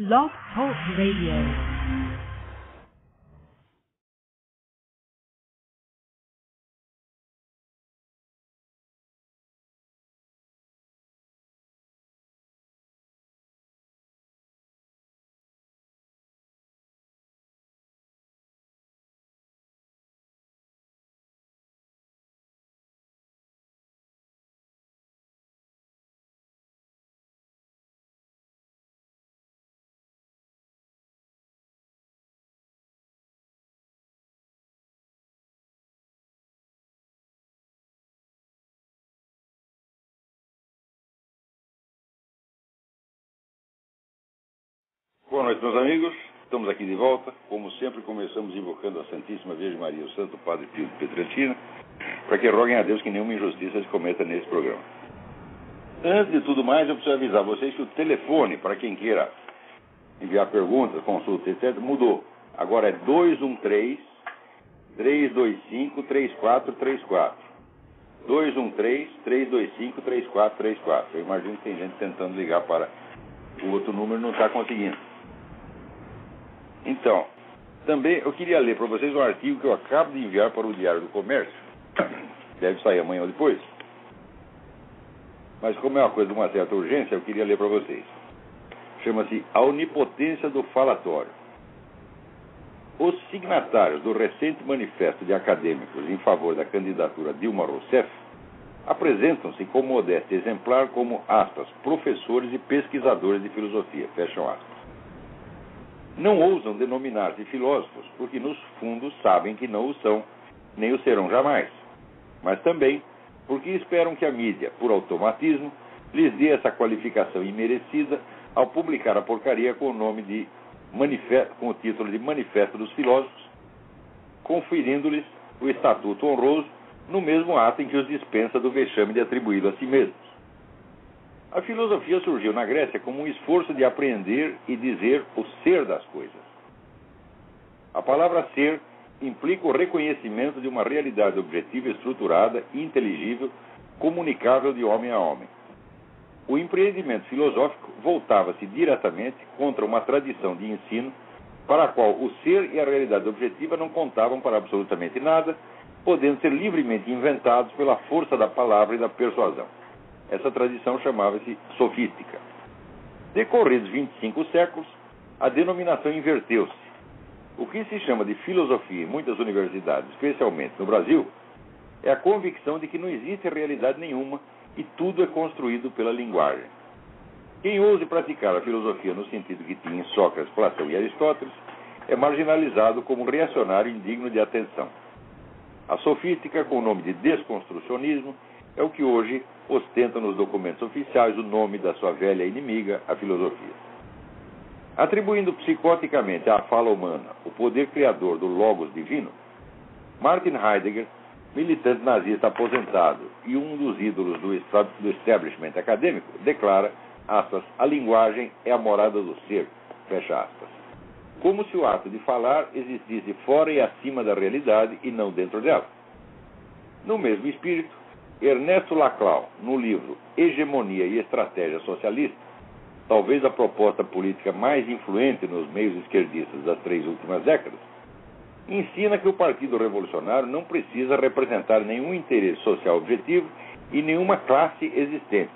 Blog Talk Radio. Boa noite, meus amigos. Estamos aqui de volta. Como sempre, começamos invocando a Santíssima Virgem Maria, o Santo Padre Pio de Pietrelcina, para que roguem a Deus que nenhuma injustiça se cometa nesse programa. Antes de tudo mais, eu preciso avisar vocês que o telefone, para quem queira enviar perguntas, consultas, etc., mudou. Agora é 213-325-3434. 213-325-3434. Eu imagino que tem gente tentando ligar para o outro número e não está conseguindo. Então, também eu queria ler para vocês um artigo que eu acabo de enviar para o Diário do Comércio. Deve sair amanhã ou depois. Mas como é uma coisa de uma certa urgência, eu queria ler para vocês. Chama-se A Onipotência do Falatório. Os signatários do recente manifesto de acadêmicos em favor da candidatura Dilma Rousseff apresentam-se com modéstia exemplar como, aspas, professores e pesquisadores de filosofia, fecham aspas. Não ousam denominar-se filósofos, porque nos fundos sabem que não o são, nem o serão jamais. Mas também porque esperam que a mídia, por automatismo, lhes dê essa qualificação imerecida ao publicar a porcaria com o nome de com o título de Manifesto dos Filósofos, conferindo-lhes o estatuto honroso no mesmo ato em que os dispensa do vexame de atribuí-lo a si mesmos. A filosofia surgiu na Grécia como um esforço de apreender e dizer o ser das coisas. A palavra ser implica o reconhecimento de uma realidade objetiva, estruturada, inteligível, comunicável de homem a homem. O empreendimento filosófico voltava-se diretamente contra uma tradição de ensino para a qual o ser e a realidade objetiva não contavam para absolutamente nada, podendo ser livremente inventados pela força da palavra e da persuasão. Essa tradição chamava-se sofística. Decorridos 25 séculos, a denominação inverteu-se. O que se chama de filosofia em muitas universidades, especialmente no Brasil, é a convicção de que não existe realidade nenhuma e tudo é construído pela linguagem. Quem ouse praticar a filosofia no sentido que tinha em Sócrates, Platão e Aristóteles é marginalizado como reacionário indigno de atenção. A sofística, com o nome de desconstrucionismo, é o que hoje ostenta nos documentos oficiais o nome da sua velha inimiga, a filosofia. Atribuindo psicoticamente à fala humana o poder criador do logos divino, Martin Heidegger, militante nazista aposentado e um dos ídolos do establishment acadêmico, declara, aspas, a linguagem é a morada do ser, fecha aspas. Como se o ato de falar existisse fora e acima da realidade e não dentro dela. No mesmo espírito, Ernesto Laclau, no livro Hegemonia e Estratégia Socialista, talvez a proposta política mais influente nos meios esquerdistas das 3 últimas décadas, ensina que o Partido Revolucionário não precisa representar nenhum interesse social objetivo e nenhuma classe existente.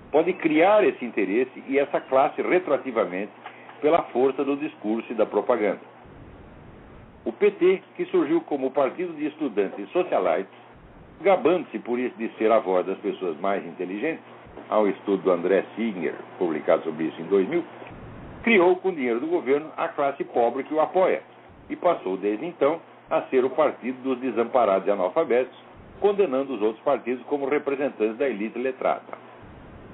Pode criar esse interesse e essa classe retroativamente pela força do discurso e da propaganda. O PT, que surgiu como Partido de Estudantes Socialites, gabando-se por isso de ser a voz das pessoas mais inteligentes, há um estudo do André Singer, publicado sobre isso em 2000, criou com o dinheiro do governo a classe pobre que o apoia e passou desde então a ser o partido dos desamparados e analfabetos, condenando os outros partidos como representantes da elite letrada.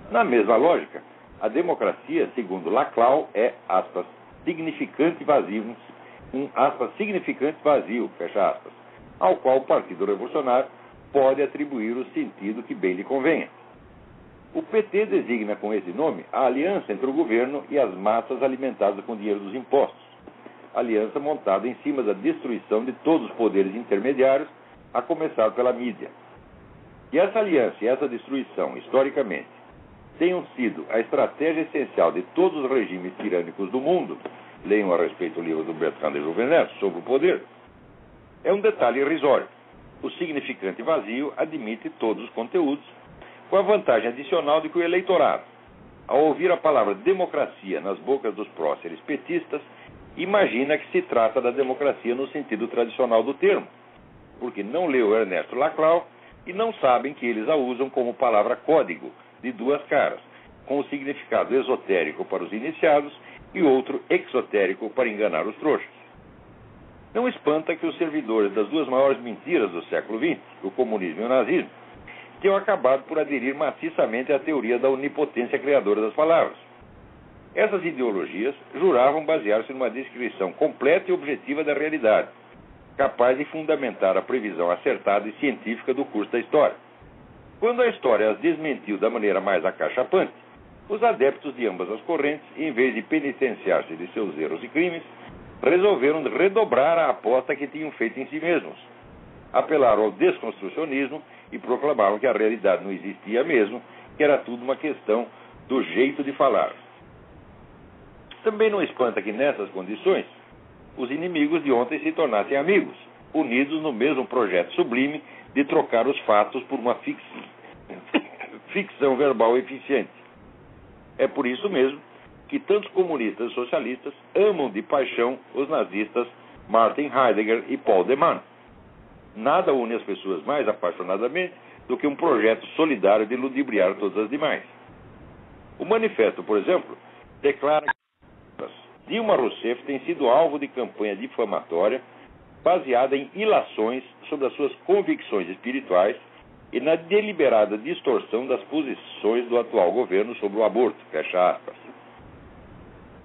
Na mesma lógica, a democracia, segundo Laclau, é, aspas, significante vazio, significante vazio, fecha aspas, ao qual o Partido Revolucionário pode atribuir o sentido que bem lhe convenha. O PT designa com esse nome a aliança entre o governo e as massas alimentadas com o dinheiro dos impostos, aliança montada em cima da destruição de todos os poderes intermediários, a começar pela mídia. E essa aliança e essa destruição, historicamente, tenham sido a estratégia essencial de todos os regimes tirânicos do mundo, leiam a respeito o livro do Bertrand de Jouvenel sobre o poder, é um detalhe irrisório. O significante vazio admite todos os conteúdos, com a vantagem adicional de que o eleitorado, ao ouvir a palavra democracia nas bocas dos próceres petistas, imagina que se trata da democracia no sentido tradicional do termo, porque não leu Ernesto Laclau e não sabem que eles a usam como palavra código de duas caras, com o significado esotérico para os iniciados e outro exotérico para enganar os trouxas. Não espanta que os servidores das duas maiores mentiras do século XX, o comunismo e o nazismo, tenham acabado por aderir maciçamente à teoria da onipotência criadora das palavras. Essas ideologias juravam basear-se numa descrição completa e objetiva da realidade, capaz de fundamentar a previsão acertada e científica do curso da história. Quando a história as desmentiu da maneira mais acachapante, os adeptos de ambas as correntes, em vez de penitenciar-se de seus erros e crimes, resolveram redobrar a aposta que tinham feito em si mesmos. Apelaram ao desconstrucionismo e proclamaram que a realidade não existia mesmo, que era tudo uma questão do jeito de falar. Também não espanta que, nessas condições, os inimigos de ontem se tornassem amigos, unidos no mesmo projeto sublime de trocar os fatos por uma ficção verbal eficiente. É por isso mesmo que tantos comunistas e socialistas amam de paixão os nazistas Martin Heidegger e Paul de Man. Nada une as pessoas mais apaixonadamente do que um projeto solidário de ludibriar todas as demais. O manifesto, por exemplo, declara que Dilma Rousseff tem sido alvo de campanha difamatória baseada em ilações sobre as suas convicções espirituais e na deliberada distorção das posições do atual governo sobre o aborto. Fecha aspas.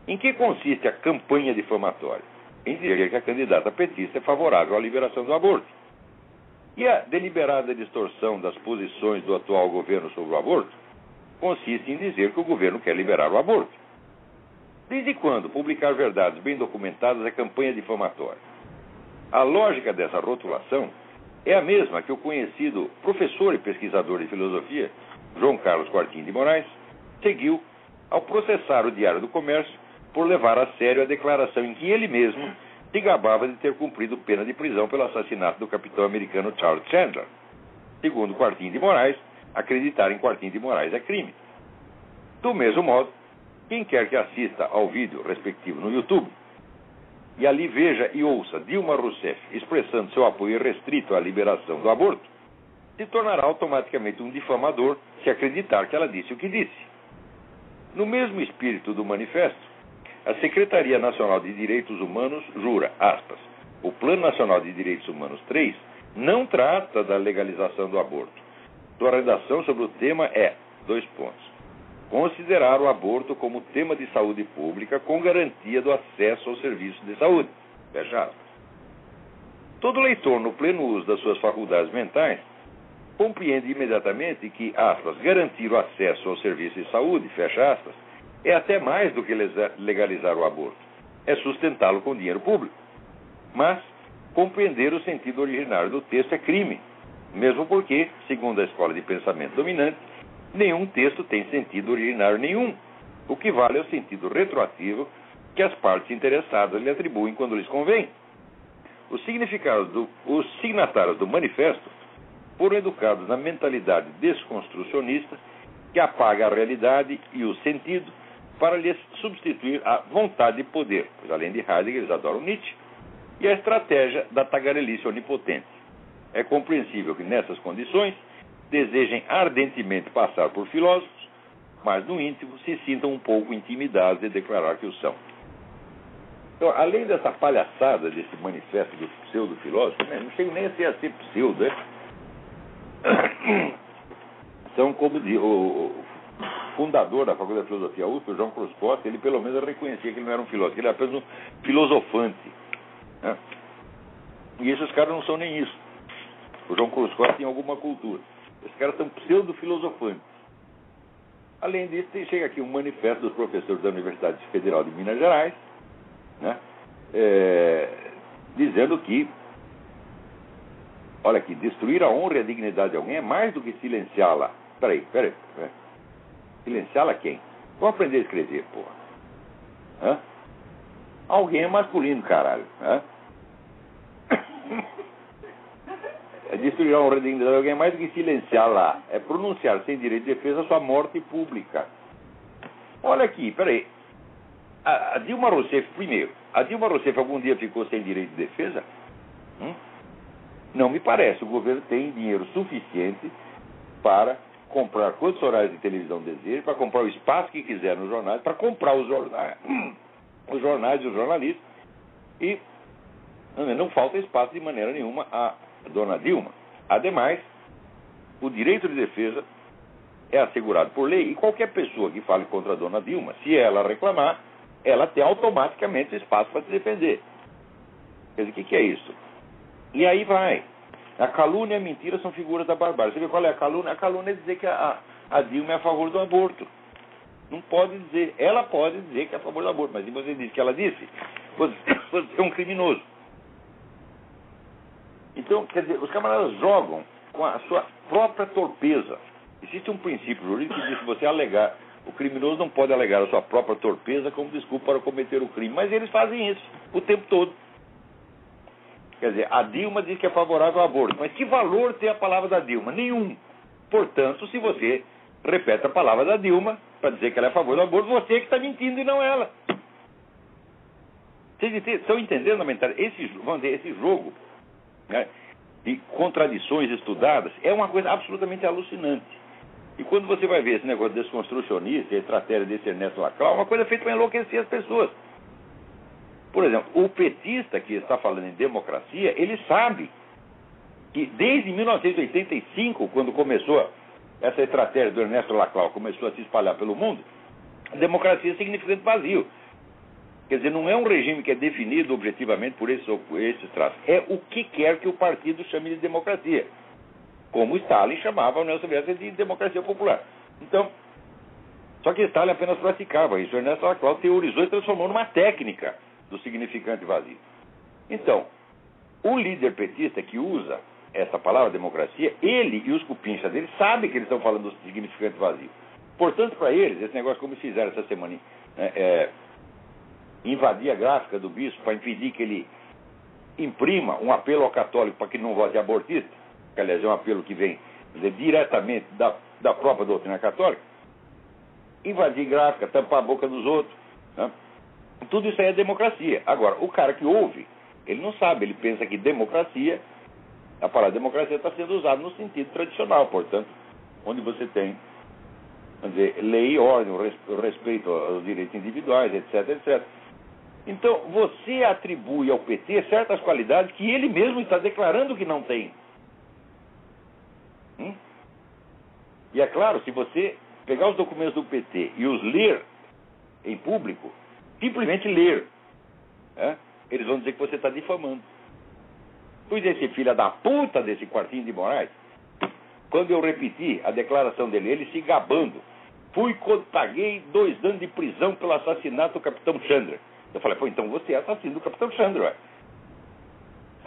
Em que consiste a campanha difamatória? Em dizer que a candidata petista é favorável à liberação do aborto. E a deliberada distorção das posições do atual governo sobre o aborto consiste em dizer que o governo quer liberar o aborto. Desde quando publicar verdades bem documentadas é campanha difamatória? A lógica dessa rotulação é a mesma que o conhecido professor e pesquisador de filosofia, João Carlos Quartim de Moraes, seguiu ao processar o Diário do Comércio por levar a sério a declaração em que ele mesmo se gabava de ter cumprido pena de prisão pelo assassinato do capitão americano Charles Chandler. Segundo Quartim de Moraes, acreditar em Quartim de Moraes é crime. Do mesmo modo, quem quer que assista ao vídeo respectivo no YouTube e ali veja e ouça Dilma Rousseff expressando seu apoio restrito à liberação do aborto, se tornará automaticamente um difamador se acreditar que ela disse o que disse. No mesmo espírito do manifesto, a Secretaria Nacional de Direitos Humanos jura, aspas, o Plano Nacional de Direitos Humanos 3 não trata da legalização do aborto. Sua redação sobre o tema é, considerar o aborto como tema de saúde pública com garantia do acesso ao serviço de saúde. Fecha aspas. Todo leitor, no pleno uso das suas faculdades mentais, compreende imediatamente que, aspas, garantir o acesso ao serviço de saúde, fecha aspas, é até mais do que legalizar o aborto. É sustentá-lo com dinheiro público. Mas compreender o sentido originário do texto é crime, mesmo porque, segundo a escola de pensamento dominante, nenhum texto tem sentido originário nenhum. O que vale é o sentido retroativo que as partes interessadas lhe atribuem quando lhes convém. Os signatários do manifesto foram educados na mentalidade desconstrucionista que apaga a realidade e o sentido para lhes substituir a vontade de poder, pois além de Heidegger eles adoram Nietzsche, e a estratégia da tagarelice onipotente. É compreensível que nessas condições desejem ardentemente passar por filósofos, mas no íntimo se sintam um pouco intimidados de declarar que o são. Então, além dessa palhaçada desse manifesto do pseudo-filósofo, não chego nem a ser pseudo, né? São, como diz o fundador da Faculdade de Filosofia USP, o João Cruz Costa, ele pelo menos reconhecia que ele não era um filósofo, ele era apenas um filosofante. Né? E esses caras não são nem isso. O João Cruz Costa tem alguma cultura. Esses caras são pseudo-filosofantes. Além disso, chega aqui um manifesto dos professores da Universidade Federal de Minas Gerais, né? Dizendo que, olha aqui, destruir a honra e a dignidade de alguém é mais do que silenciá-la. Peraí. Silenciá-la quem? Vou aprender a escrever, porra. Hã? Alguém é masculino, caralho. Hã? É destruir a honra de alguém mais do que silenciá-la. É pronunciar sem direito de defesa sua morte pública. Olha aqui, peraí. A Dilma Rousseff, primeiro, a Dilma Rousseff algum dia ficou sem direito de defesa? Não me parece. O governo tem dinheiro suficiente para comprar quantos horários de televisão deseja, para comprar o espaço que quiser nos jornais, para comprar os jornais e os jornalistas. E não falta espaço de maneira nenhuma a dona Dilma. Ademais, o direito de defesa é assegurado por lei e qualquer pessoa que fale contra a dona Dilma, se ela reclamar, ela tem automaticamente espaço para se defender. Quer dizer, o que é isso? E aí vai. A calúnia e a mentira são figuras da barbárie. Você vê qual é a calúnia? A calúnia é dizer que a Dilma é a favor do aborto. Não pode dizer. Ela pode dizer que é a favor do aborto, mas se você diz que ela disse, você é um criminoso. Então, quer dizer, os camaradas jogam com a sua própria torpeza. Existe um princípio jurídico que diz que você alegar, o criminoso não pode alegar a sua própria torpeza como desculpa para cometer o crime. Mas eles fazem isso o tempo todo. Quer dizer, a Dilma diz que é favorável ao aborto. Mas que valor tem a palavra da Dilma? Nenhum. Portanto, se você repete a palavra da Dilma para dizer que ela é a favor do aborto, você que está mentindo e não ela. Vocês estão entendendo a mentalidade? Esse jogo, né, de contradições estudadas é uma coisa absolutamente alucinante. E quando você vai ver esse negócio desconstrucionista, a estratégia desse Ernesto Laclau, é uma coisa feita para enlouquecer as pessoas. Por exemplo, o petista que está falando em democracia, ele sabe que desde 1985, quando começou essa estratégia do Ernesto Laclau, começou a se espalhar pelo mundo, a democracia é significante vazio. Quer dizer, não é um regime que é definido objetivamente por esses traços. É o que quer que o partido chame de democracia. Como Stalin chamava a União Soviética de democracia popular. Então, só que Stalin apenas praticava isso. O Ernesto Laclau teorizou e transformou numa técnica do significante vazio. Então, o líder petista que usa essa palavra democracia, ele e os cupinchas dele sabem que eles estão falando do significante vazio. Portanto, para eles, esse negócio como fizeram essa semana, invadir a gráfica do bispo para impedir que ele imprima um apelo ao católico para que não vote abortista, que aliás é um apelo que vem diretamente da própria doutrina católica, invadir gráfica, tampar a boca dos outros, né? Tudo isso aí é democracia. Agora, o cara que ouve, ele não sabe, ele pensa que democracia, a palavra democracia está sendo usada no sentido tradicional, portanto, onde você tem, vamos dizer, lei e ordem, o respeito aos direitos individuais, etc, etc. Então, você atribui ao PT certas qualidades que ele mesmo está declarando que não tem. E é claro, se você pegar os documentos do PT e os ler em público, simplesmente ler, eles vão dizer que você está difamando. Pois esse filho da puta desse Quartinho de Moraes, quando eu repeti a declaração dele, ele se gabando, paguei 2 anos de prisão pelo assassinato do Capitão Chandra. Eu falei, pô, então você é assassino do Capitão Chandra, ué.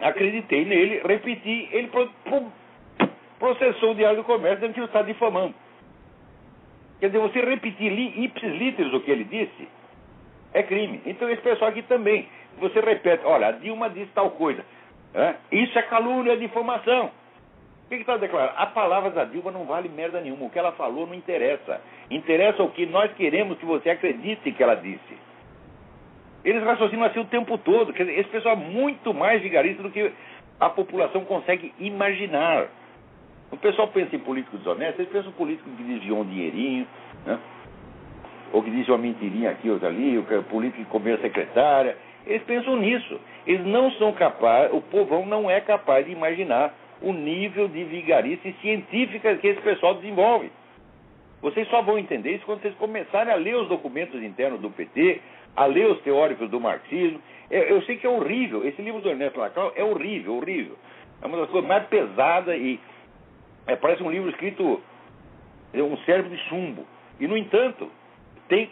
Acreditei nele, repeti, ele processou o Diário do Comércio dizendo que ele está difamando. Quer dizer, você repetir ipsis literis o que ele disse é crime. Então esse pessoal aqui também, você repete, olha, a Dilma disse tal coisa, isso é calúnia, é difamação. O que está declarando? A palavra da Dilma não vale merda nenhuma, o que ela falou não interessa. Interessa o que nós queremos que você acredite que ela disse. Eles raciocinam assim o tempo todo. Quer dizer, esse pessoal é muito mais vigarista do que a população consegue imaginar. O pessoal pensa em político desonesto, eles pensam em político que desviou um dinheirinho, né? Ou que disse uma mentirinha aqui, outra ali, o político que comeu a secretária. Eles pensam nisso. Eles não são capazes, o povão não é capaz de imaginar o nível de vigarice científica que esse pessoal desenvolve. Vocês só vão entender isso quando vocês começarem a ler os documentos internos do PT, a ler os teóricos do marxismo. Eu sei que é horrível, esse livro do Ernesto Laclau é horrível, horrível. É uma das coisas mais pesadas e parece um livro escrito um cérebro de chumbo. E, no entanto, tem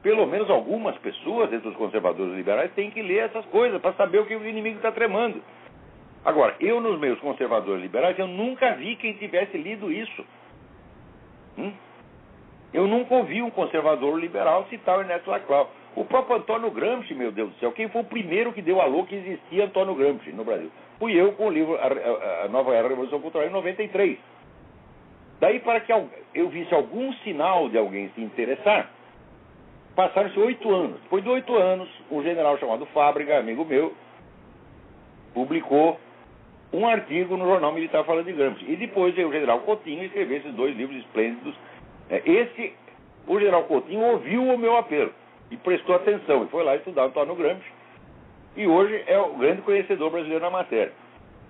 pelo menos algumas pessoas entre os conservadores liberais têm que ler essas coisas para saber o que o inimigo está tramando. Agora, eu nos meus conservadores liberais, eu nunca vi quem tivesse lido isso. Eu nunca ouvi um conservador liberal citar o Ernesto Laclau. O próprio Antônio Gramsci, meu Deus do céu, quem foi o primeiro que deu alô que existia Antônio Gramsci no Brasil? Fui eu com o livro A Nova Era da Revolução Cultural em 93. Daí, para que eu visse algum sinal de alguém se interessar, passaram-se 8 anos. Depois de 8 anos, um general chamado Fábrega, amigo meu, publicou um artigo no Jornal Militar falando de Gramsci. E depois o general Coutinho escreveu esses 2 livros esplêndidos. O general Coutinho ouviu o meu apelo e prestou atenção, e foi lá estudar Antônio Gramsci, e hoje é o grande conhecedor brasileiro na matéria.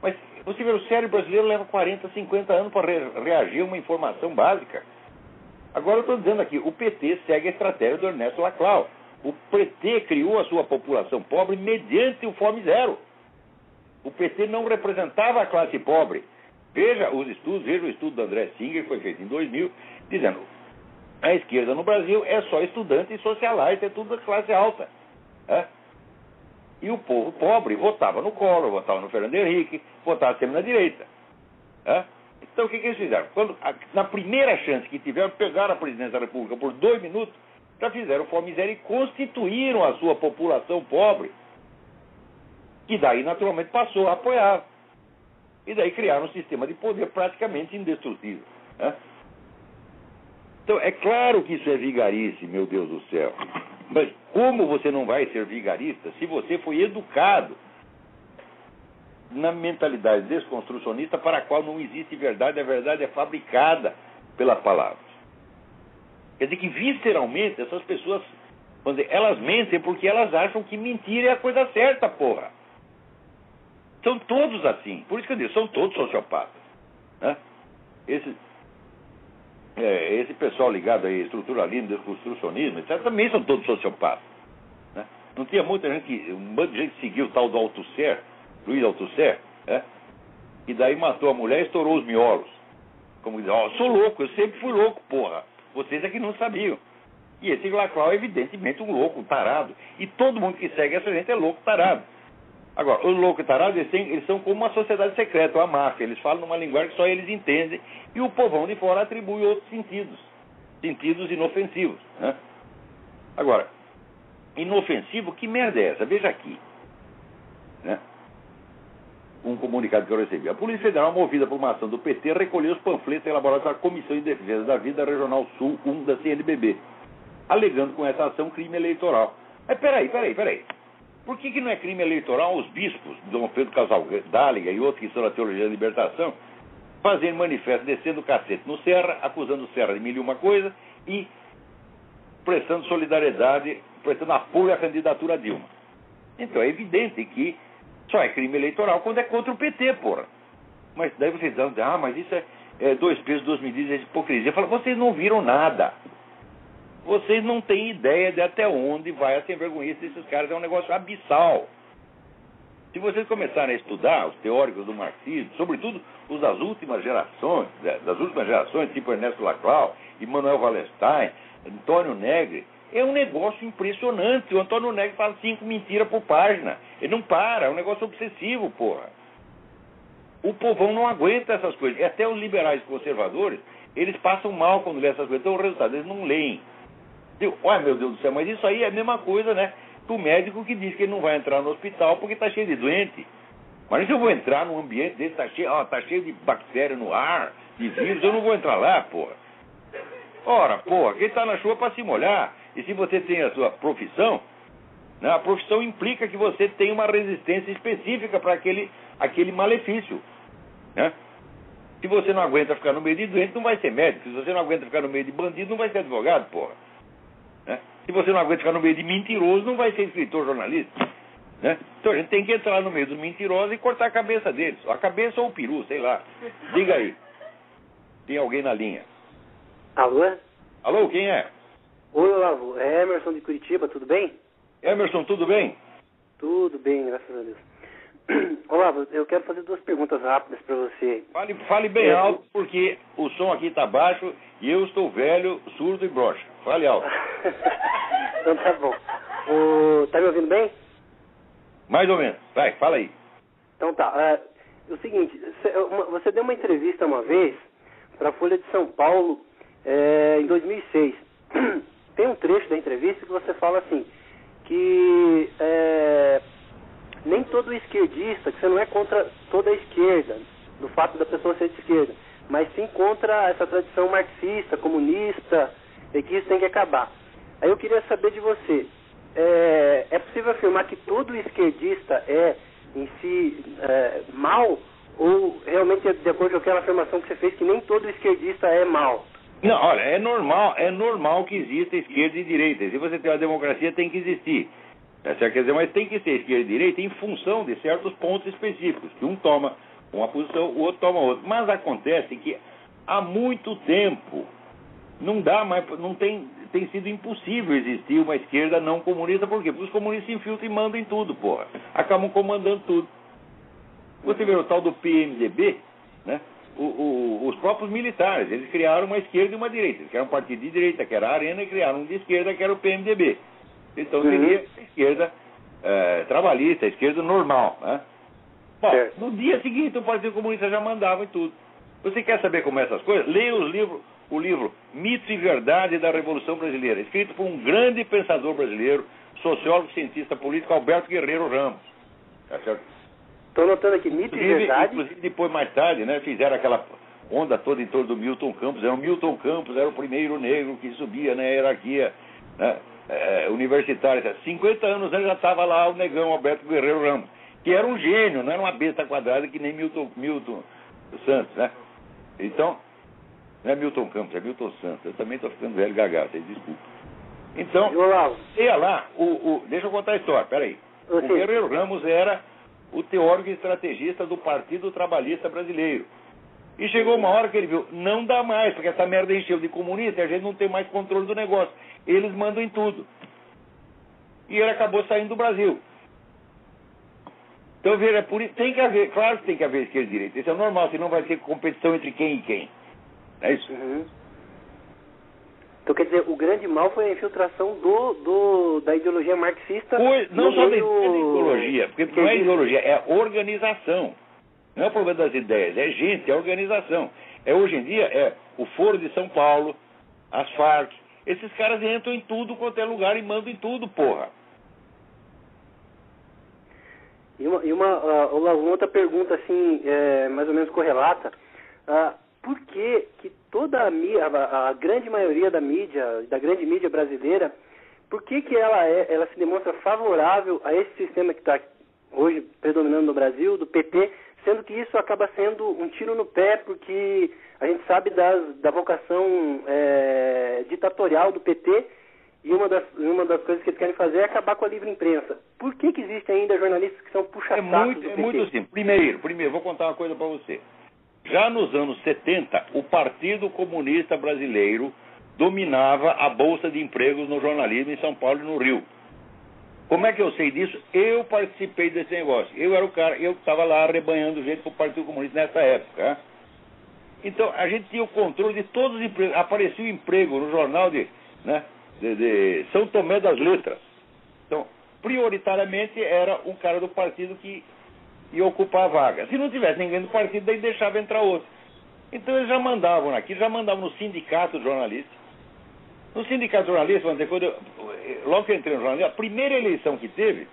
Mas você vê, o cérebro brasileiro leva 40, 50 anos para reagir a uma informação básica. Agora eu estou dizendo aqui, o PT segue a estratégia do Ernesto Laclau. O PT criou a sua população pobre mediante o Fome Zero. O PT não representava a classe pobre. Veja os estudos, veja o estudo do André Singer, que foi feito em 2000, dizendo: a esquerda no Brasil é só estudante e socialite, é tudo da classe alta. E o povo pobre votava no Collor, votava no Fernando Henrique, votava sempre na direita. Então o que eles fizeram? Na primeira chance que tiveram, pegaram a presidência da República por 2 minutos, já fizeram Fome Zero e constituíram a sua população pobre, que daí naturalmente passou a apoiar. E daí criaram um sistema de poder praticamente indestrutível. Então, é claro que isso é vigarice, meu Deus do céu. Mas como você não vai ser vigarista se você foi educado na mentalidade desconstrucionista para a qual não existe verdade, a verdade é fabricada pelas palavras? Quer dizer que, visceralmente, essas pessoas, vamos dizer, elas mentem porque elas acham que mentir é a coisa certa, porra. São todos assim. Por isso que eu digo, são todos sociopatas. Esse pessoal ligado a estruturalismo, desconstrucionismo, etc., também são todos sociopatas. Não tinha muita gente, um bando de gente seguiu o tal do Althusser, Luiz Althusser, e daí matou a mulher e estourou os miolos. Como diz, sou louco, eu sempre fui louco, porra. Vocês é que não sabiam. E esse Laclau é evidentemente um louco, um tarado. E todo mundo que segue essa gente é louco, tarado. Agora, os loucos tarados, eles são como uma sociedade secreta, uma máfia. Eles falam numa linguagem que só eles entendem, e o povão de fora atribui outros sentidos inofensivos. Agora, inofensivo, que merda é essa? Veja aqui. Um comunicado que eu recebi. A Polícia Federal, movida por uma ação do PT, recolheu os panfletos elaborados pela Comissão de Defesa da Vida Regional Sul 1 da CNBB, alegando com essa ação crime eleitoral. Mas peraí. Por que não é crime eleitoral os bispos, Dom Pedro Casaldáliga e outros que são da teologia da libertação, fazerem manifesto descendo o cacete no Serra, acusando o Serra de mil e uma coisa e prestando solidariedade, prestando apoio à candidatura a Dilma? Então é evidente que só é crime eleitoral quando é contra o PT, porra. Mas daí vocês dizem, mas isso é 2 pesos, 2 medidas, é hipocrisia. Eu falo, vocês não viram nada. Vocês não têm ideia de até onde vai a sem-vergonhice desses caras. É um negócio abissal. Se vocês começarem a estudar os teóricos do marxismo, sobretudo os das últimas gerações, tipo Ernesto Laclau, Immanuel Wallerstein, Antônio Negri, é um negócio impressionante. O Antônio Negri fala 5 mentiras por página. Ele não para, é um negócio obsessivo, porra. O povão não aguenta essas coisas. E até os liberais conservadores, eles passam mal quando lêem essas coisas. Então, o resultado, eles não leem. Meu Deus do céu, mas isso aí é a mesma coisa, né? Do médico que diz que ele não vai entrar no hospital porque está cheio de doente. Mas se eu vou entrar num ambiente desse, tá cheio de bactéria no ar, de vírus, eu não vou entrar lá, porra. Ora, porra, quem está na chuva para se molhar. E se você tem a sua profissão, a profissão implica que você tem uma resistência específica para aquele malefício. Se você não aguenta ficar no meio de doente, não vai ser médico. Se você não aguenta ficar no meio de bandido, não vai ser advogado, porra. Se você não aguenta ficar no meio de mentiroso, não vai ser escritor, jornalista. Então a gente tem que entrar no meio dos mentirosos e cortar a cabeça deles. A cabeça ou o peru, sei lá. Diga aí. Tem alguém na linha? Alô? Alô, quem é? Oi, Olavo. É Emerson de Curitiba, tudo bem? Emerson, tudo bem? Tudo bem, graças a Deus. Olavo, eu quero fazer 2 perguntas rápidas para você. Fale bem alto, porque o som aqui está baixo e eu estou velho, surdo e broxa. Fale alto. Então tá bom. Tá me ouvindo bem? Mais ou menos. Vai, fala aí. Então tá. É o seguinte, você deu uma entrevista uma vez para a Folha de São Paulo em 2006. Tem um trecho da entrevista que você fala assim, que nem todo esquerdista, que você não é contra toda a esquerda, do fato da pessoa ser de esquerda, mas sim contra essa tradição marxista, comunista, e que isso tem que acabar. Aí eu queria saber de você, é possível afirmar que todo esquerdista é, em si, mal, ou realmente é de acordo com aquela afirmação que você fez, que nem todo esquerdista é mal? Não, olha, é normal que exista esquerda e direita. Se você tem uma democracia, tem que existir. Quer dizer, mas tem que ser esquerda e direita em função de certos pontos específicos, que um toma uma posição, o outro toma outra. Mas acontece que há muito tempo não dá mais, tem sido impossível existir uma esquerda não comunista. Por quê? Porque os comunistas se infiltram e mandam em tudo, porra. Acabam comandando tudo. Você vê o tal do PMDB, né? Os próprios militares, eles criaram uma esquerda e uma direita. Eles criaram um partido de direita, que era a Arena, e criaram um de esquerda, que era o PMDB. Então seria a esquerda trabalhista, a esquerda normal, né? Bom, no dia seguinte o Partido Comunista já mandava em tudo. Você quer saber como é essas coisas? Leia o livro Mito e Verdade da Revolução Brasileira, escrito por um grande pensador brasileiro, sociólogo, cientista político, Alberto Guerreiro Ramos. Tá certo? Estou notando aqui, Mito e Verdade. Inclusive, depois, mais tarde, né, fizeram aquela onda toda em torno do Milton Campos. O Milton Campos era o primeiro negro que subia na hierarquia, né, universitária. 50 anos ele já estava lá o negão Alberto Guerreiro Ramos, que era um gênio, não era uma besta quadrada que nem Milton Santos, né? Então, não é Milton Campos, é Milton Santos. Eu também estou ficando velho gaga, vocês desculpem. Então, ia lá, deixa eu contar a história, peraí. O Guerreiro Ramos era o teórico e estrategista do Partido Trabalhista Brasileiro. E chegou uma hora que ele viu, não dá mais, porque essa merda encheu de comunista e a gente não tem mais controle do negócio. Eles mandam em tudo. E ele acabou saindo do Brasil. Então, veja, tem que haver, claro que tem que haver esquerda e direita. Isso é normal, senão vai ter competição entre quem e quem. Não é isso? Então, quer dizer, o grande mal foi a infiltração da ideologia marxista. Não só da ideologia, porque não é ideologia, é organização. Não é o problema das ideias, é gente, é organização. Hoje em dia, o Foro de São Paulo, as Farc, esses caras entram em tudo quanto é lugar e mandam em tudo, porra. E uma outra pergunta, assim, mais ou menos correlata. Por que toda a grande maioria da grande mídia brasileira, por que ela se demonstra favorável a esse sistema que está hoje predominando no Brasil, do PT, sendo que isso acaba sendo um tiro no pé, porque a gente sabe da vocação ditatorial do PT, e uma das coisas que eles querem fazer é acabar com a livre imprensa. Por que existem ainda jornalistas que são puxa-sacos do PT? É muito simples. Primeiro, vou contar uma coisa para você. Já nos anos 70, o Partido Comunista Brasileiro dominava a Bolsa de Empregos no jornalismo em São Paulo e no Rio. Como é que eu sei disso? Eu participei desse negócio. Eu era o cara, eu estava lá arrebanhando gente para o Partido Comunista nessa época. Né? Então, a gente tinha o controle de todos os empregos. Aparecia o emprego no jornal de São Tomé das Letras. Então, prioritariamente era um cara do partido que ia ocupar a vaga. Se não tivesse ninguém do partido, daí deixava entrar outro. Então eles já mandavam aqui, já mandavam no sindicato de jornalistas. No sindicato de jornalistas, logo que eu entrei no jornalismo, a primeira eleição que teve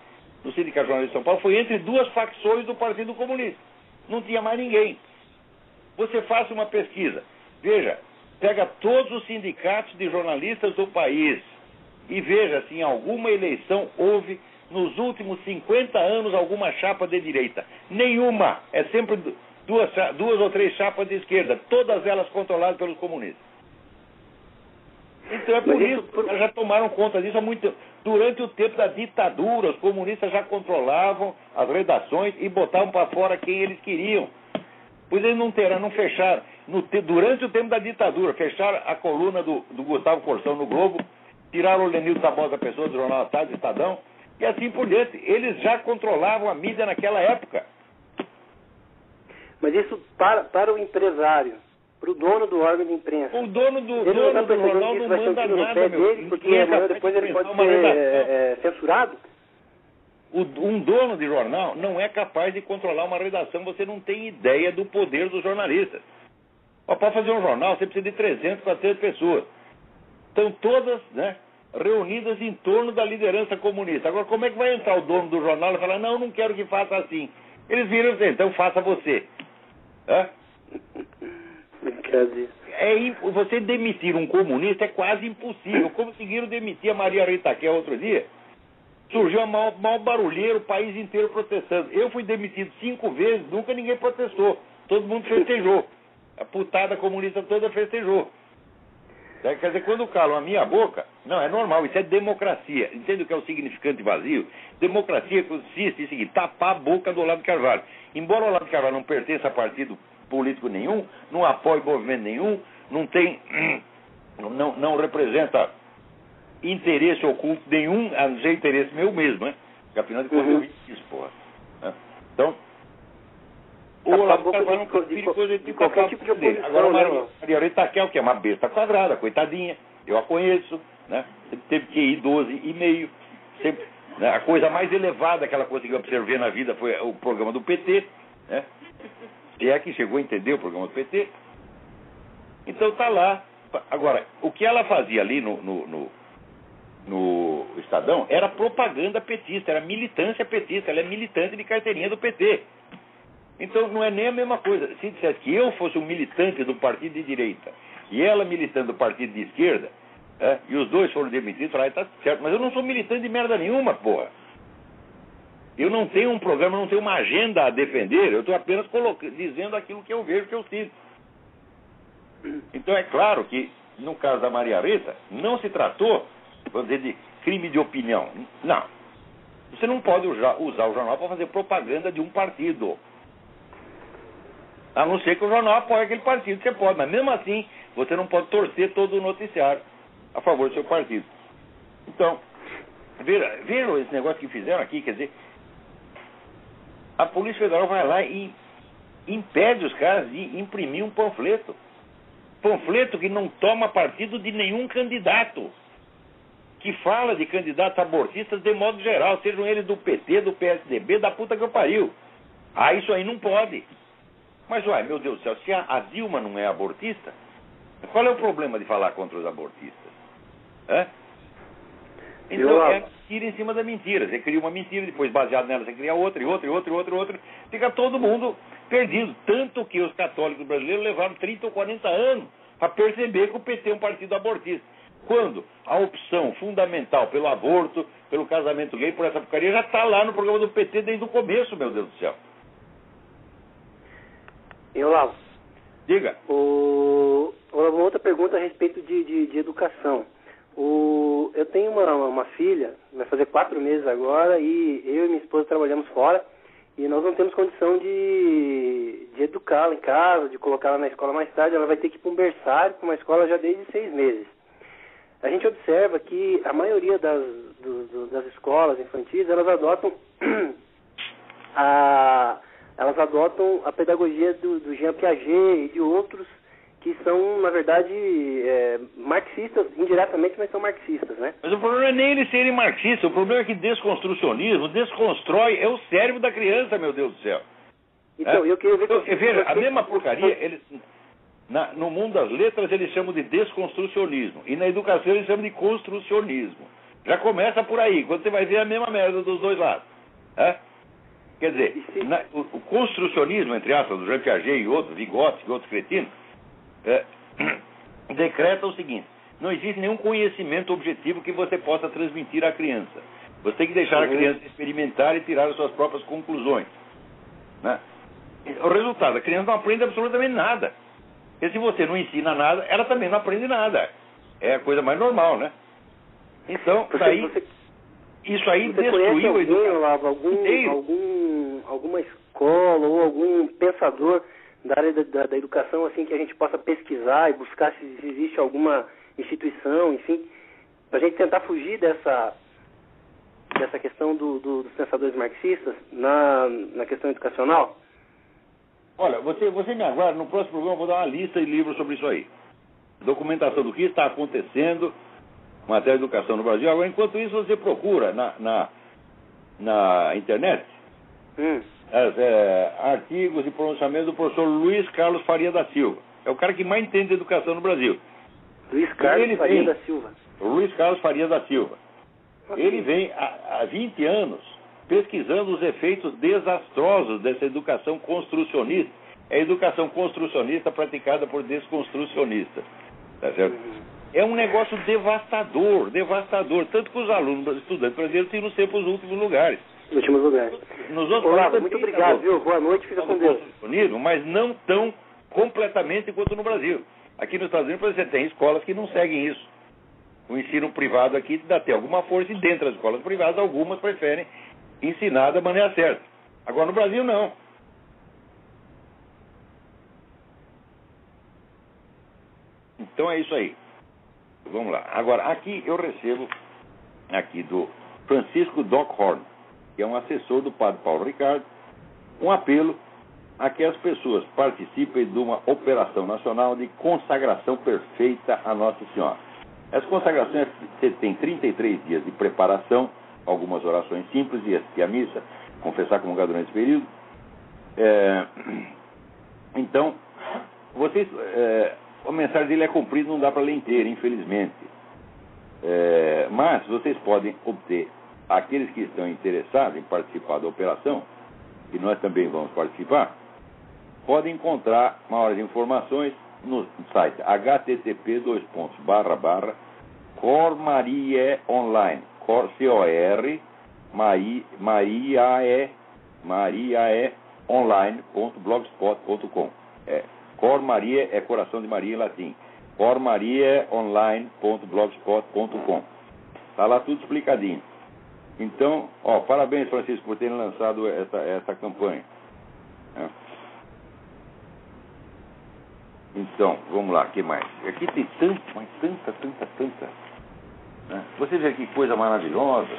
no sindicato de jornalistas de São Paulo foi entre duas facções do Partido Comunista. Não tinha mais ninguém. Você faça uma pesquisa. Veja, pega todos os sindicatos de jornalistas do país e veja se em alguma eleição houve, nos últimos 50 anos, alguma chapa de direita. Nenhuma. É sempre duas ou três chapas de esquerda, todas elas controladas pelos comunistas. Então é por isso que eles já tomaram conta disso há muito. Durante o tempo da ditadura, os comunistas já controlavam as redações e botavam para fora quem eles queriam. Pois eles não fecharam. Durante o tempo da ditadura, fecharam a coluna do Gustavo Corsão no Globo, tiraram o Lenildo Tabosa Pessoa do Jornal da Tarde, Estadão, e assim por diante. Eles já controlavam a mídia naquela época. Mas isso para o empresário, para o dono do órgão de imprensa. O dono do jornal não manda nada, meu. Porque amanhã depois ele pode ser censurado. Um dono de jornal não é capaz de controlar uma redação. Você não tem ideia do poder dos jornalistas. Para fazer um jornal, você precisa de 300, 400 pessoas. Estão todas, né, reunidas em torno da liderança comunista. Agora, como é que vai entrar o dono do jornal e falar, não quero que faça assim? Eles viram e dizem, então faça você. Você demitir um comunista é quase impossível. Conseguiram demitir a Maria Rita Kel outro dia. Surgiu a maior barulheiro, o país inteiro protestando. Eu fui demitido 5 vezes, nunca ninguém protestou. Todo mundo festejou. A putada comunista toda festejou. Quer dizer, quando calam a minha boca, não, é normal, isso é democracia. Entende o que é o significante vazio? Democracia consiste em seguinte, tapar a boca do Olavo de Carvalho. Embora o Olavo de Carvalho não pertença a partido político nenhum, não apoie movimento nenhum, não representa interesse oculto nenhum, a não ser interesse meu mesmo, né? Porque afinal de contas eu vi isso, porra. Então, o Olavo de Carvalho não prefere coisa de qualquer tipo de oposição. Agora, Maria Rita Kel, que é uma besta quadrada, coitadinha, eu a conheço, né? Teve QI 12,5, sempre, né? A coisa mais elevada que ela conseguiu absorver na vida foi o programa do PT, né? Se é que chegou a entender o programa do PT. Então tá lá. Agora, o que ela fazia ali no Estadão era propaganda petista, era militância petista, ela é militante de carteirinha do PT. Então não é nem a mesma coisa. Se dissesse que eu fosse um militante do partido de direita e ela militante do partido de esquerda, e os dois foram demitidos, falaram, tá certo, mas eu não sou militante de merda nenhuma, porra. Eu não tenho um programa, não tenho uma agenda a defender, eu estou apenas dizendo aquilo que eu vejo, que eu sinto. Então é claro que, no caso da Maria Rita, não se tratou, vamos dizer, de crime de opinião. Não. Você não pode usar o jornal para fazer propaganda de um partido. A não ser que o jornal apoie aquele partido, você pode, mas mesmo assim, você não pode torcer todo o noticiário a favor do seu partido. Então, vejam esse negócio que fizeram aqui, quer dizer, a Polícia Federal vai lá e impede os caras de imprimir um panfleto. Panfleto que não toma partido de nenhum candidato. Que fala de candidatos abortistas de modo geral, sejam eles do PT, do PSDB, da puta que eu pariu. Isso aí não pode. Mas, meu Deus do céu, se a Dilma não é abortista, qual é o problema de falar contra os abortistas? Então, é mentira em cima da mentira. Você cria uma mentira, depois baseado nela você cria outra, e outra. Fica todo mundo perdido. Tanto que os católicos brasileiros levaram 30 ou 40 anos para perceber que o PT é um partido abortista. Quando a opção fundamental pelo aborto, pelo casamento gay, por essa porcaria, já está lá no programa do PT desde o começo, meu Deus do céu. E Olavo, diga. Uma outra pergunta a respeito de educação. Eu tenho uma filha, vai fazer 4 meses agora, e eu e minha esposa trabalhamos fora, e nós não temos condição de educá-la em casa, de colocá-la na escola mais tarde. Ela vai ter que ir para um berçário, para uma escola já desde 6 meses. A gente observa que a maioria das escolas infantis, elas adotam a pedagogia do Jean Piaget e de outros que são, na verdade, marxistas, indiretamente, mas são marxistas, né? Mas o problema não é nem eles serem marxistas, o problema é que desconstrucionismo desconstrói, é o cérebro da criança, meu Deus do céu. Então, eu queria ver... Então, veja, a mesma porcaria, eles, no mundo das letras eles chamam de desconstrucionismo, e na educação eles chamam de construcionismo. Já começa por aí, quando você vai ver a mesma merda dos dois lados. Quer dizer, o construcionismo, entre aspas, do Jean Piaget e outros, Vygotsky e outros cretinos, decreta o seguinte: não existe nenhum conhecimento objetivo que você possa transmitir à criança. Você tem que deixar a criança experimentar e tirar as suas próprias conclusões, né? O resultado, a criança não aprende absolutamente nada. Porque se você não ensina nada, ela também não aprende nada. É a coisa mais normal, né? Então, isso aí destruiu a educação. Alguma escola ou algum pensador da área da educação, assim, que a gente possa pesquisar e buscar se existe alguma instituição, enfim, para a gente tentar fugir dessa questão dos pensadores marxistas na questão educacional? Olha, você me aguarda, no próximo programa eu vou dar uma lista de livros sobre isso aí. Documentação do que está acontecendo em matéria de educação no Brasil. Agora, enquanto isso, você procura na internet artigos e pronunciamentos do professor Luiz Carlos Faria da Silva. É o cara que mais entende de educação no Brasil. Luiz Carlos Faria da Silva. Luiz Carlos Faria da Silva. Ok. Ele vem há 20 anos pesquisando os efeitos desastrosos dessa educação construcionista. É a educação construcionista praticada por desconstrucionistas. Tá certo? É um negócio devastador, devastador. Tanto que os alunos, os estudantes brasileiros têm sempre os últimos lugares. Últimos lugares. Nos outros Olá, países muito também, obrigado, viu? Boa noite, fica com Deus. Mas não tão completamente quanto no Brasil. Aqui nos Estados Unidos você tem escolas que não seguem isso. O ensino privado aqui dá até alguma força, e dentro das escolas privadas, algumas preferem ensinar da maneira certa. Agora no Brasil não. Então é isso aí. Vamos lá. Agora, aqui eu recebo aqui do Francisco Doc Horn, que é um assessor do padre Paulo Ricardo, um apelo a que as pessoas participem de uma operação nacional de consagração perfeita a Nossa Senhora. Essa consagração tem 33 dias de preparação, algumas orações simples e assistir a missa, confessar, comungar durante esse período. Então, vocês... a mensagem dele é comprida, não dá para ler inteira, infelizmente. Mas vocês podem obter, aqueles que estão interessados em participar da operação, e nós também vamos participar, podem encontrar maiores informações no site http://cormarieonline, mariaeonline.blogspot.com. Cor Maria é coração de Maria em latim. cormarieonline.blogspot.com. Está lá tudo explicadinho. Então, parabéns, Francisco, por terem lançado essa campanha. Então, vamos lá, o que mais? Aqui tem tanta. Né? Você vê que coisa maravilhosa.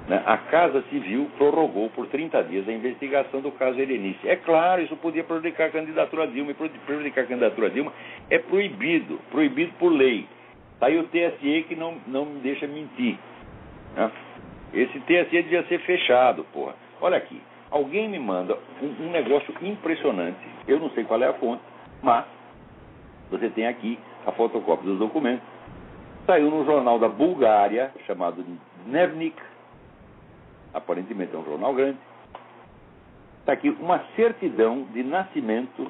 Né? A Casa Civil prorrogou por 30 dias a investigação do caso Helenice. É claro, isso podia prejudicar a candidatura a Dilma, e prejudicar a candidatura a Dilma é proibido por lei. Está aí o TSE que não me deixa mentir. Né? Esse TSE devia ser fechado, porra. Olha aqui, alguém me manda um negócio impressionante, eu não sei qual é a fonte, mas você tem aqui a fotocópia dos documentos. Saiu no jornal da Bulgária, chamado Dnevnik, aparentemente é um jornal grande. Está aqui uma certidão de nascimento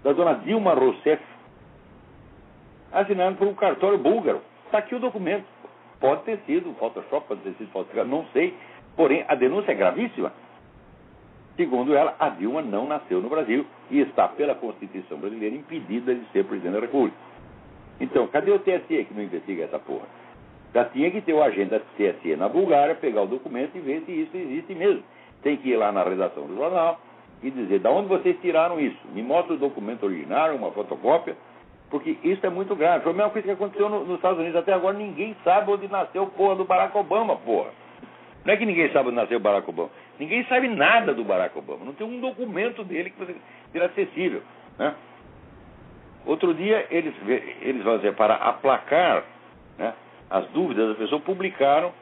da dona Dilma Rousseff, assinada por um cartório búlgaro. Está aqui o documento. Pode ter sido Photoshop, pode ter sido falsificado, não sei. Porém, a denúncia é gravíssima. Segundo ela, a Dilma não nasceu no Brasil e está, pela Constituição brasileira, impedida de ser presidente da República. Então, cadê o TSE que não investiga essa porra? Já tinha que ter o agente da TSE na Bulgária, pegar o documento e ver se isso existe mesmo. Tem que ir lá na redação do jornal e dizer, da onde vocês tiraram isso? Me mostra o documento original, uma fotocópia, porque isso é muito grave. Foi a mesma coisa que aconteceu nos Estados Unidos. Até agora ninguém sabe onde nasceu o porra do Barack Obama, porra. Não é que ninguém sabe onde nasceu o Barack Obama. Ninguém sabe nada do Barack Obama. Não tem um documento dele que seja acessível. Né? Outro dia, eles vão dizer, para aplacar, né, as dúvidas das pessoas, publicaram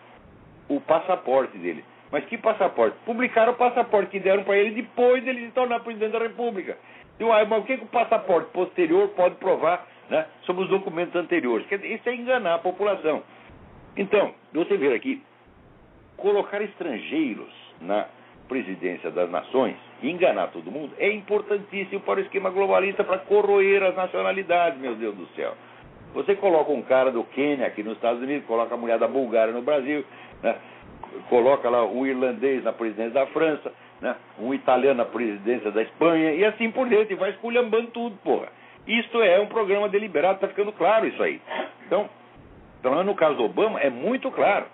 o passaporte dele. Mas que passaporte? Publicaram o passaporte que deram para ele depois dele se tornar presidente da República. Mas o que o passaporte posterior pode provar, né, sobre os documentos anteriores? Isso é enganar a população. Então, você vê aqui, colocar estrangeiros na presidência das nações e enganar todo mundo é importantíssimo para o esquema globalista, para corroer as nacionalidades, meu Deus do céu. Você coloca um cara do Quênia aqui nos Estados Unidos, coloca a mulher da Bulgária no Brasil, né? Coloca lá um irlandês na presidência da França, né? Um italiano na presidência da Espanha, e assim por diante, vai esculhambando tudo, porra. Isto é um programa deliberado, está ficando claro isso aí. Então, pelo menos no caso do Obama, é muito claro.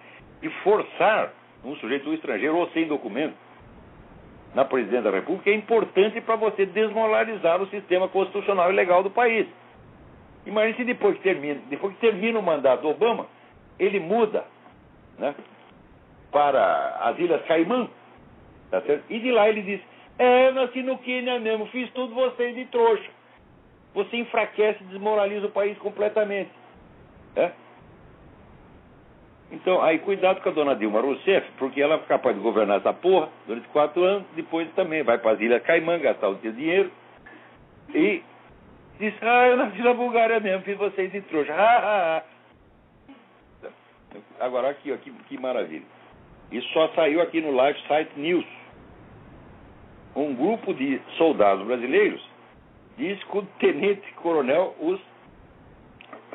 E forçar um sujeito estrangeiro ou sem documento na presidência da República é importante para você desmoralizar o sistema constitucional e legal do país. Imagine se depois que termina o mandato do Obama, ele muda, né, para as Ilhas Caimã, tá certo? E de lá ele diz, nasci no Quênia mesmo, fiz tudo vocês de trouxa. Você enfraquece e desmoraliza o país completamente. Né? Então, aí cuidado com a dona Dilma Rousseff, porque ela é capaz de governar essa porra durante 4 anos, depois também vai para as Ilhas Caimã, gastar o seu dinheiro, e diz, eu nasci na Bulgária mesmo, fiz vocês de trouxa. Agora, aqui, ó, que maravilha. Isso só saiu aqui no Live Site News. Um grupo de soldados brasileiros diz que o tenente-coronel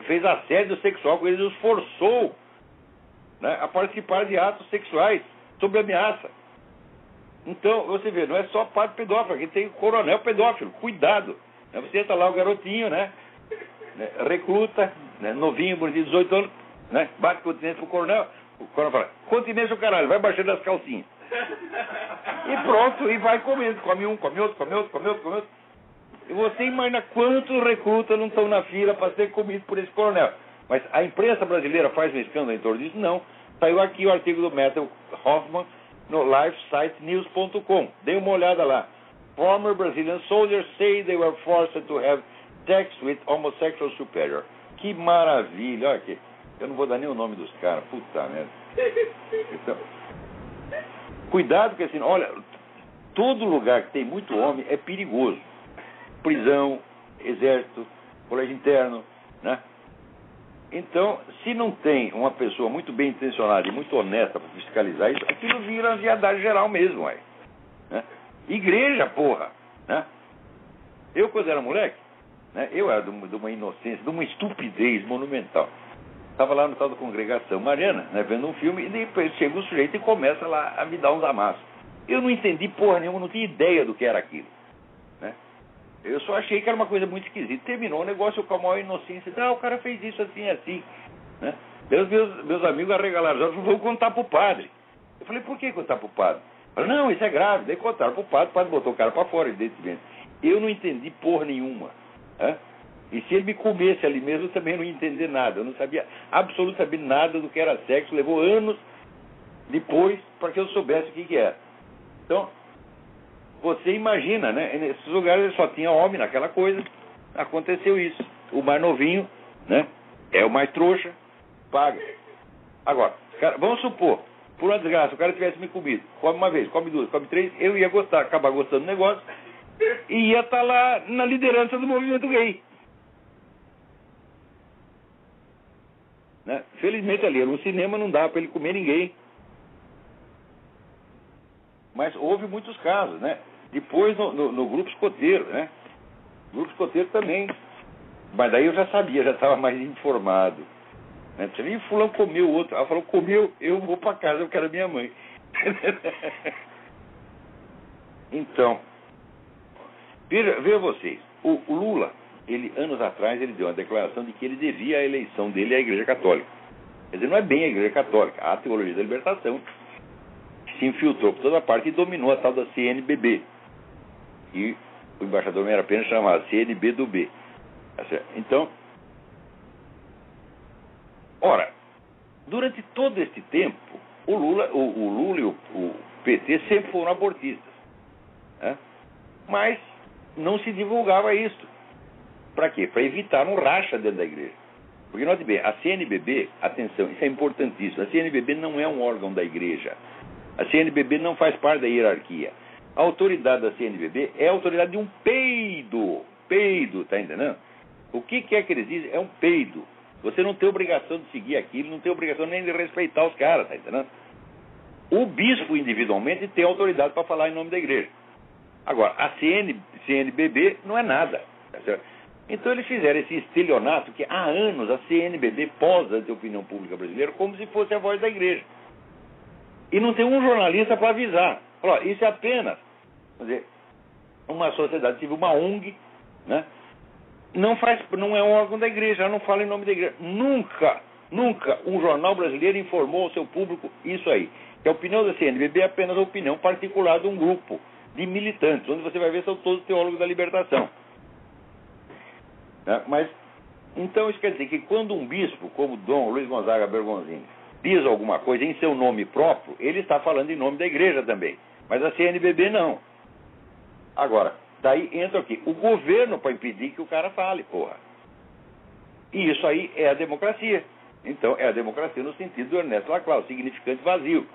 fez assédio sexual com eles, os forçou, né, a participar de atos sexuais sob ameaça. Então, você vê, não é só padre pedófilo, aqui tem coronel pedófilo, cuidado. Você entra lá, o garotinho, né, recluta, né, novinho, bonitinho, 18 anos, né, bate continência pro coronel, o coronel fala, continência o caralho, vai baixando as calcinhas. E pronto, e vai comendo, come um, come outro, come outro, come outro, come outro. E você imagina quantos recrutas não estão na fila para ser comido por esse coronel. Mas a imprensa brasileira faz um escândalo em torno disso? Não. Saiu aqui o artigo do Matthew Hoffman no lifesitenews.com. Dê uma olhada lá. Former Brazilian soldiers say they were forced to have sex with homosexual superior. Que maravilha. Olha aqui. Eu não vou dar nem o nome dos caras. Puta merda. Então, cuidado que assim, olha, todo lugar que tem muito homem é perigoso. Prisão, exército, colégio interno, né? Então, se não tem uma pessoa muito bem intencionada e muito honesta para fiscalizar isso, aquilo vira viadagem geral mesmo, ué, né? Igreja, porra, né? Eu, quando era moleque, né, eu era de uma inocência, de uma estupidez monumental. Estava lá no tal da congregação mariana, né, vendo um filme, e depois chega o sujeito e começa lá a me dar uns amassos. Eu não entendi porra nenhuma, não tinha ideia do que era aquilo, né? Eu só achei que era uma coisa muito esquisita. Terminou o negócio com a maior inocência. O cara fez isso assim, assim, né? Meus amigos arregalaram, vou contar pro padre. Eu falei, por que contar pro padre? Falei, não, isso é grave. Daí contaram pro padre, o padre botou o cara pra fora desse dentro. Eu não entendi porra nenhuma, né? E se ele me comesse ali mesmo, eu também não ia entender nada. Eu não sabia absolutamente nada do que era sexo. Levou anos depois para que eu soubesse o que era. Então, você imagina, né? Nesses lugares só tinha homem naquela coisa. Aconteceu isso. O mais novinho, né? É o mais trouxa, paga. Agora, cara, vamos supor, por uma desgraça, o cara tivesse me comido. Come uma vez, come duas, come três. Eu ia acabar gostando do negócio e ia estar lá na liderança do movimento gay. Né? Felizmente ali no cinema não dá para ele comer ninguém. Mas houve muitos casos, né? Depois no grupo escoteiro, né? O grupo escoteiro também. Mas daí eu já sabia, já estava mais informado. Né? E fulano comeu o outro. Ela falou, comeu, eu vou para casa, eu quero a minha mãe. Então, veja vocês, o Lula, ele, anos atrás, ele deu uma declaração de que ele devia a eleição dele à Igreja Católica. Quer dizer, não é bem a Igreja Católica, a Teologia da Libertação, que se infiltrou por toda parte e dominou a tal da CNBB. E o embaixador não era apenas chamado CNB do B. Então, ora, durante todo este tempo, o Lula e o PT sempre foram abortistas, né? Mas não se divulgava isso. Para quê? Para evitar um racha dentro da igreja. Porque, note bem, a CNBB, atenção, isso é importantíssimo, a CNBB não é um órgão da igreja. A CNBB não faz parte da hierarquia. A autoridade da CNBB é a autoridade de um peido. Peido, tá entendendo? O que é que eles dizem? É um peido. Você não tem obrigação de seguir aquilo, não tem obrigação nem de respeitar os caras, tá entendendo? O bispo individualmente tem autoridade para falar em nome da igreja. Agora, a CNBB não é nada, tá certo? Então eles fizeram esse estelionato que há anos a CNBB posa de opinião pública brasileira como se fosse a voz da igreja. E não tem um jornalista para avisar. Ó, isso é apenas, quer dizer, uma sociedade civil, uma ONG, né? Não é um órgão da igreja, ela não fala em nome da igreja. Nunca um jornal brasileiro informou ao seu público isso aí. Que a opinião da CNBB é apenas a opinião particular de um grupo de militantes, onde você vai ver são todos teólogos da libertação. Né? Mas, então isso quer dizer que quando um bispo, como Dom Luiz Gonzaga Bergonzini, diz alguma coisa em seu nome próprio, ele está falando em nome da igreja também. Mas a CNBB não. Agora, daí entra aqui o governo para impedir que o cara fale, porra. E isso aí é a democracia. Então, é a democracia no sentido do Ernesto Laclau, significante vazio.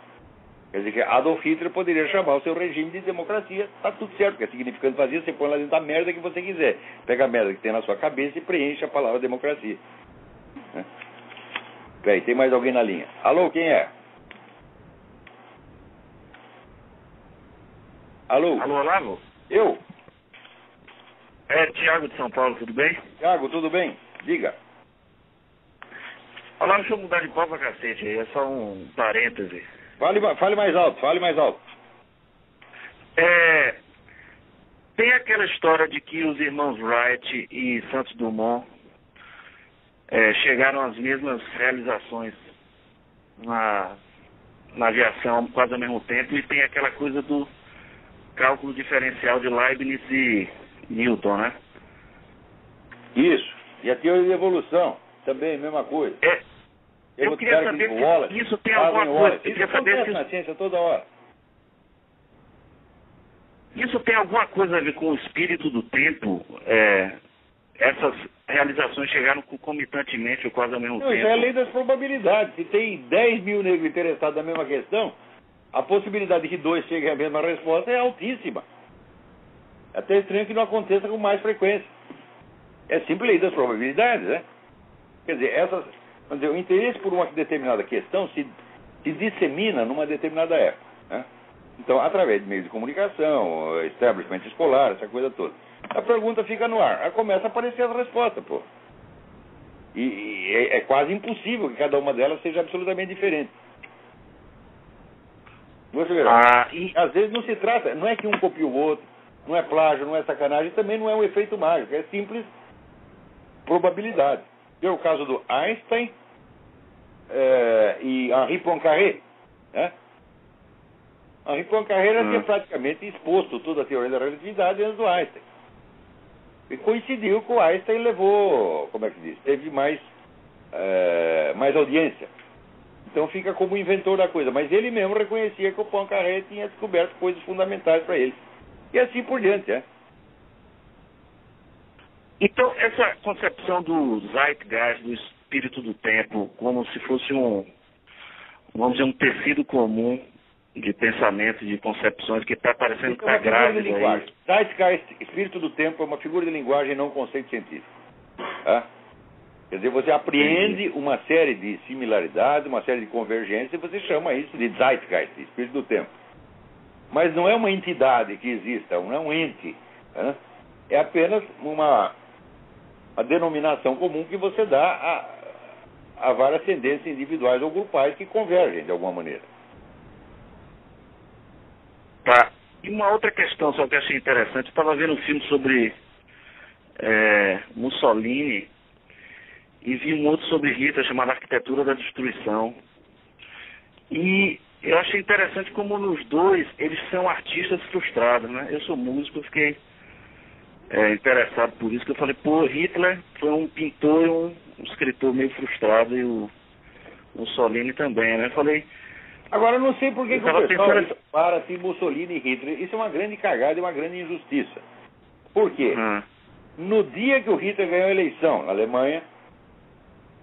Quer dizer que Adolf Hitler poderia chamar o seu regime de democracia, tá tudo certo, porque é significante fazer, você põe lá dentro da merda que você quiser. Pega a merda que tem na sua cabeça e preenche a palavra democracia. Né? Peraí, tem mais alguém na linha. Alô, quem é? Alô? Alô, Olavo? Eu? É Tiago de São Paulo, tudo bem? Tiago, tudo bem? Diga. Olavo, deixa eu mudar de pau pra cacete aí, é só um parêntese. Fale mais alto, fale mais alto. Tem aquela história de que os irmãos Wright e Santos Dumont chegaram às mesmas realizações na aviação quase ao mesmo tempo, e tem aquela coisa do cálculo diferencial de Leibniz e Newton, né? Isso. E a teoria da evolução, também, mesma coisa. Eu queria saber se isso tem alguma coisa. Eu queria saber se na ciência toda hora. Isso tem alguma coisa a ver com o espírito do tempo? Essas realizações chegaram concomitantemente ou quase ao mesmo tempo? Isso é a lei das probabilidades. Se tem 10 mil negros interessados na mesma questão, a possibilidade de que 2 cheguem à mesma resposta é altíssima. É até estranho que não aconteça com mais frequência. É simples lei das probabilidades, né? Quer dizer, o interesse por uma determinada questão se dissemina numa determinada época, né? Então, através de meios de comunicação, establishment escolar, essa coisa toda. A pergunta fica no ar. Aí começa a aparecer as respostas, pô. E é quase impossível que cada uma delas seja absolutamente diferente. Você vê, às vezes não se trata, não é que um copia o outro, não é plágio, não é sacanagem, também não é um efeito mágico, é simples probabilidade. Tem o caso do Einstein e Henri Poincaré, né? Henri Poincaré tinha praticamente exposto toda a teoria da relatividade antes do Einstein. E coincidiu que o Einstein levou, como é que diz, teve mais audiência. Então fica como inventor da coisa. Mas ele mesmo reconhecia que o Poincaré tinha descoberto coisas fundamentais para ele. E assim por diante, né? Então, essa concepção do Zeitgeist, do espírito do tempo, como se fosse vamos dizer, um tecido comum de pensamento, de concepções, que está parecendo que está grávida aí. Zeitgeist, espírito do tempo, é uma figura de linguagem, não um conceito científico. Tá? Quer dizer, você apreende uma série de similaridades, uma série de convergências, e você chama isso de Zeitgeist, espírito do tempo. Mas não é uma entidade que exista, não é um ente. Né? É apenas uma denominação comum que você dá a várias tendências individuais ou grupais que convergem de alguma maneira. Tá. E uma outra questão, só que eu achei interessante, eu estava vendo um filme sobre Mussolini e vi um outro sobre Hitler chamado Arquitetura da Destruição. E eu achei interessante como nos dois eles são artistas frustrados, né? Eu sou músico, eu fiquei interessado por isso, que eu falei, pô, Hitler foi um pintor e um escritor meio frustrado, e o Mussolini também, né? Eu falei... Agora, eu não sei por que o pessoal para assim, Mussolini e Hitler. Isso é uma grande cagada e uma grande injustiça. Por quê? No dia que o Hitler ganhou a eleição na Alemanha,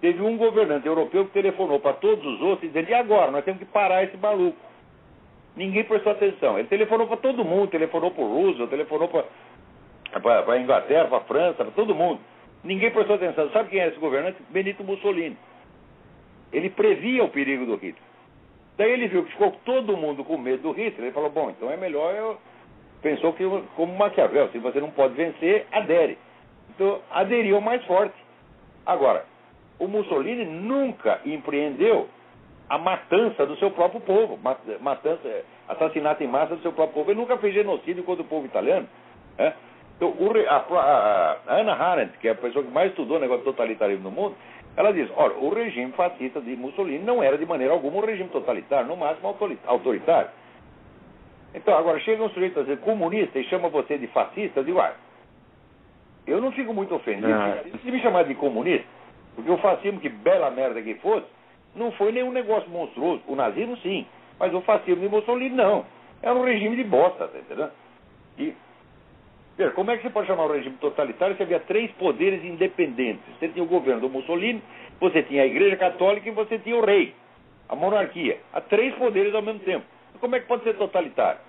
teve um governante europeu que telefonou para todos os outros dizendo, e agora? Nós temos que parar esse maluco. Ninguém prestou atenção. Ele telefonou para todo mundo, telefonou para o Roosevelt, telefonou para a Inglaterra, para a França, para todo mundo. Ninguém prestou atenção. Sabe quem é esse governante? Benito Mussolini. Ele previa o perigo do Hitler. Daí ele viu que ficou todo mundo com medo do Hitler. Ele falou, bom, então é melhor Pensou que, como Maquiavel, se você não pode vencer, adere. Então, aderiu ao mais forte. Agora, o Mussolini nunca empreendeu a matança do seu próprio povo. Assassinato em massa do seu próprio povo. Ele nunca fez genocídio contra o povo italiano. Né? Então, a Hannah Arendt, que é a pessoa que mais estudou o negócio de totalitarismo no mundo, ela diz, olha, o regime fascista de Mussolini não era de maneira alguma um regime totalitário, no máximo autoritário. Então, agora, chega um sujeito a dizer comunista e chama você de fascista, eu digo, eu não fico muito ofendido. Se me chamar de comunista, porque o fascismo, que bela merda que fosse, não foi nenhum negócio monstruoso. O nazismo, sim, mas o fascismo de Mussolini, não. Era um regime de bosta, tá entendendo? E, como é que você pode chamar o regime totalitário se havia 3 poderes independentes? Você tinha o governo do Mussolini, você tinha a Igreja Católica e você tinha o rei, a monarquia. Há 3 poderes ao mesmo tempo. como é que pode ser totalitário?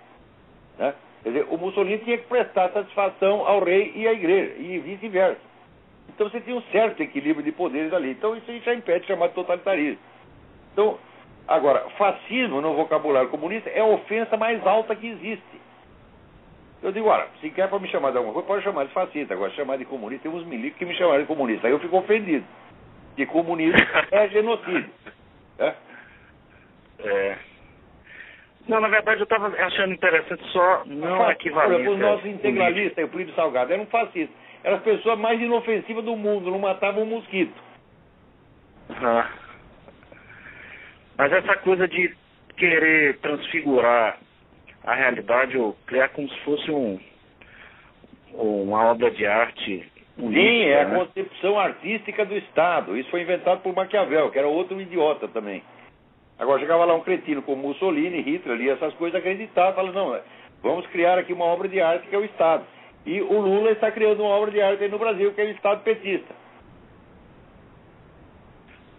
Né? Quer dizer, o Mussolini tinha que prestar satisfação ao rei e à igreja, e vice-versa. Então você tinha um certo equilíbrio de poderes ali. Então isso aí já impede de chamar de totalitarismo. Então, agora, fascismo no vocabulário comunista é a ofensa mais alta que existe. Eu digo, olha, se quer para me chamar de alguma coisa, pode chamar de fascista. Agora, chamar de comunista, tem uns milicos que me chamaram de comunista. Aí eu fico ofendido. Que comunismo é genocídio. Não, na verdade eu estava achando interessante só não a equivalência. Os nossos integralistas, o Plínio Salgado, eram fascistas. Eram as pessoas mais inofensivas do mundo, não matavam um mosquito. Mas essa coisa de querer transfigurar a realidade ou criar como se fosse uma obra de arte política, sim, é a concepção artística do Estado. Isso foi inventado por Maquiavel, que era outro idiota também. Agora chegava lá um cretino como Mussolini, Hitler ali, essas coisas, acreditava, falava, não, vamos criar aqui uma obra de arte que é o Estado. E o Lula está criando uma obra de arte aí no Brasil, que é o Estado petista.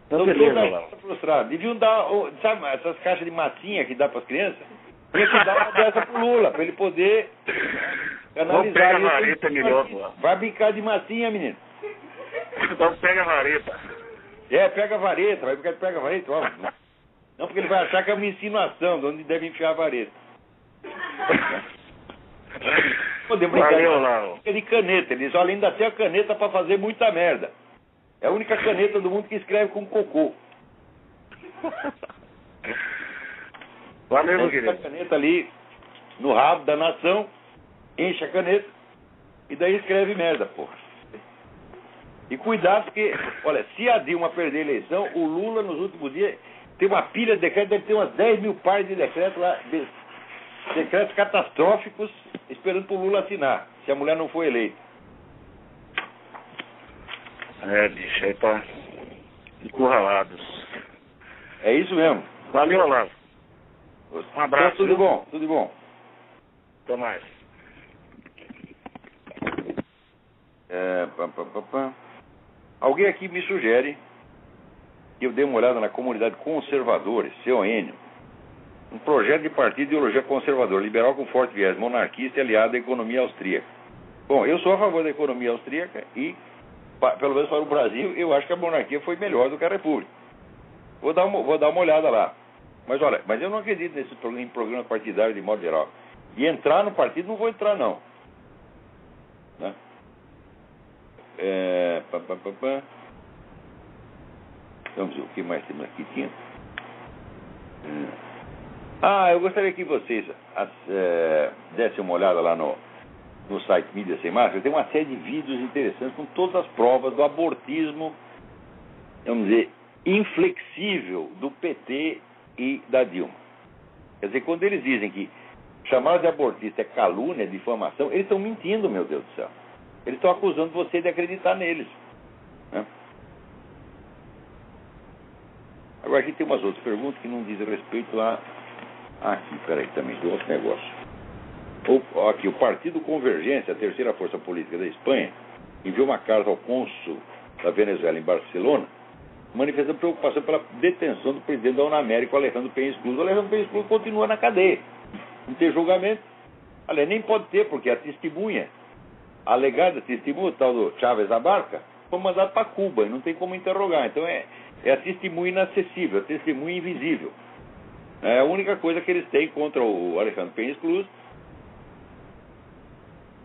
Então toda frustrado. Deviam dar, sabe, essas caixas de massinha que dá para as crianças? Tinha que dar uma dessa pro Lula, para ele poder analisar. Pega a vareta melhor, pô. Vai brincar de massinha, menino. Então pega a vareta. Pega a vareta, vai brincar de pega a vareta, ó. Não, porque ele vai achar que é uma insinuação de onde deve enfiar a vareta. Podemos brincar de caneta. Eles olha, ainda tem a caneta para fazer muita merda. É a única caneta do mundo que escreve com cocô. Valeu, meu querido. A caneta ali no rabo da nação, enche a caneta e daí escreve merda, porra. E cuidado porque, olha, se a Dilma perder a eleição, o Lula nos últimos dias tem uma pilha de decretos, deve ter umas 10 mil pares de decretos lá, decretos catastróficos, esperando pro Lula assinar, se a mulher não for eleita. Bicho, aí tá encurralados. É isso mesmo. Valeu, Olavo. Um abraço. Tudo bom, tudo bom. Até mais. Alguém aqui me sugere que eu dê uma olhada na comunidade conservadores, CON, um projeto de partido de ideologia conservadora, liberal com forte viés monarquista e aliado à economia austríaca. Bom, eu sou a favor da economia austríaca e, pelo menos para o Brasil, eu acho que a monarquia foi melhor do que a república. Vou dar uma olhada lá. Mas olha, eu não acredito em programa partidário de modo geral. E entrar no partido não vou entrar, não. Né? Vamos ver o que mais temos aqui. Eu gostaria que vocês dessem uma olhada lá no site Mídia Sem Máscara. Tem uma série de vídeos interessantes com todas as provas do abortismo, vamos dizer, inflexível do PT e da Dilma. Quer dizer, quando eles dizem que chamar de abortista é calúnia, difamação, eles estão mentindo, meu Deus do céu. Eles estão acusando você de acreditar neles. Né? Agora aqui tem umas outras perguntas que não dizem respeito a... Aqui, peraí, também tem outro negócio. Aqui, o Partido Convergência, a terceira força política da Espanha, enviou uma carta ao cônsul da Venezuela em Barcelona, manifestando preocupação pela detenção do presidente da Unamérica, Alejandro Penha Escluso. O Alejandro Penha Escluso continua na cadeia. Não tem julgamento. Aliás, nem pode ter, porque a testemunha, a alegada testemunha, o tal do Chávez Abarca, foi mandado para Cuba e não tem como interrogar. Então é a testemunha inacessível, a testemunha invisível. É a única coisa que eles têm contra o Alejandro Penha Escluso.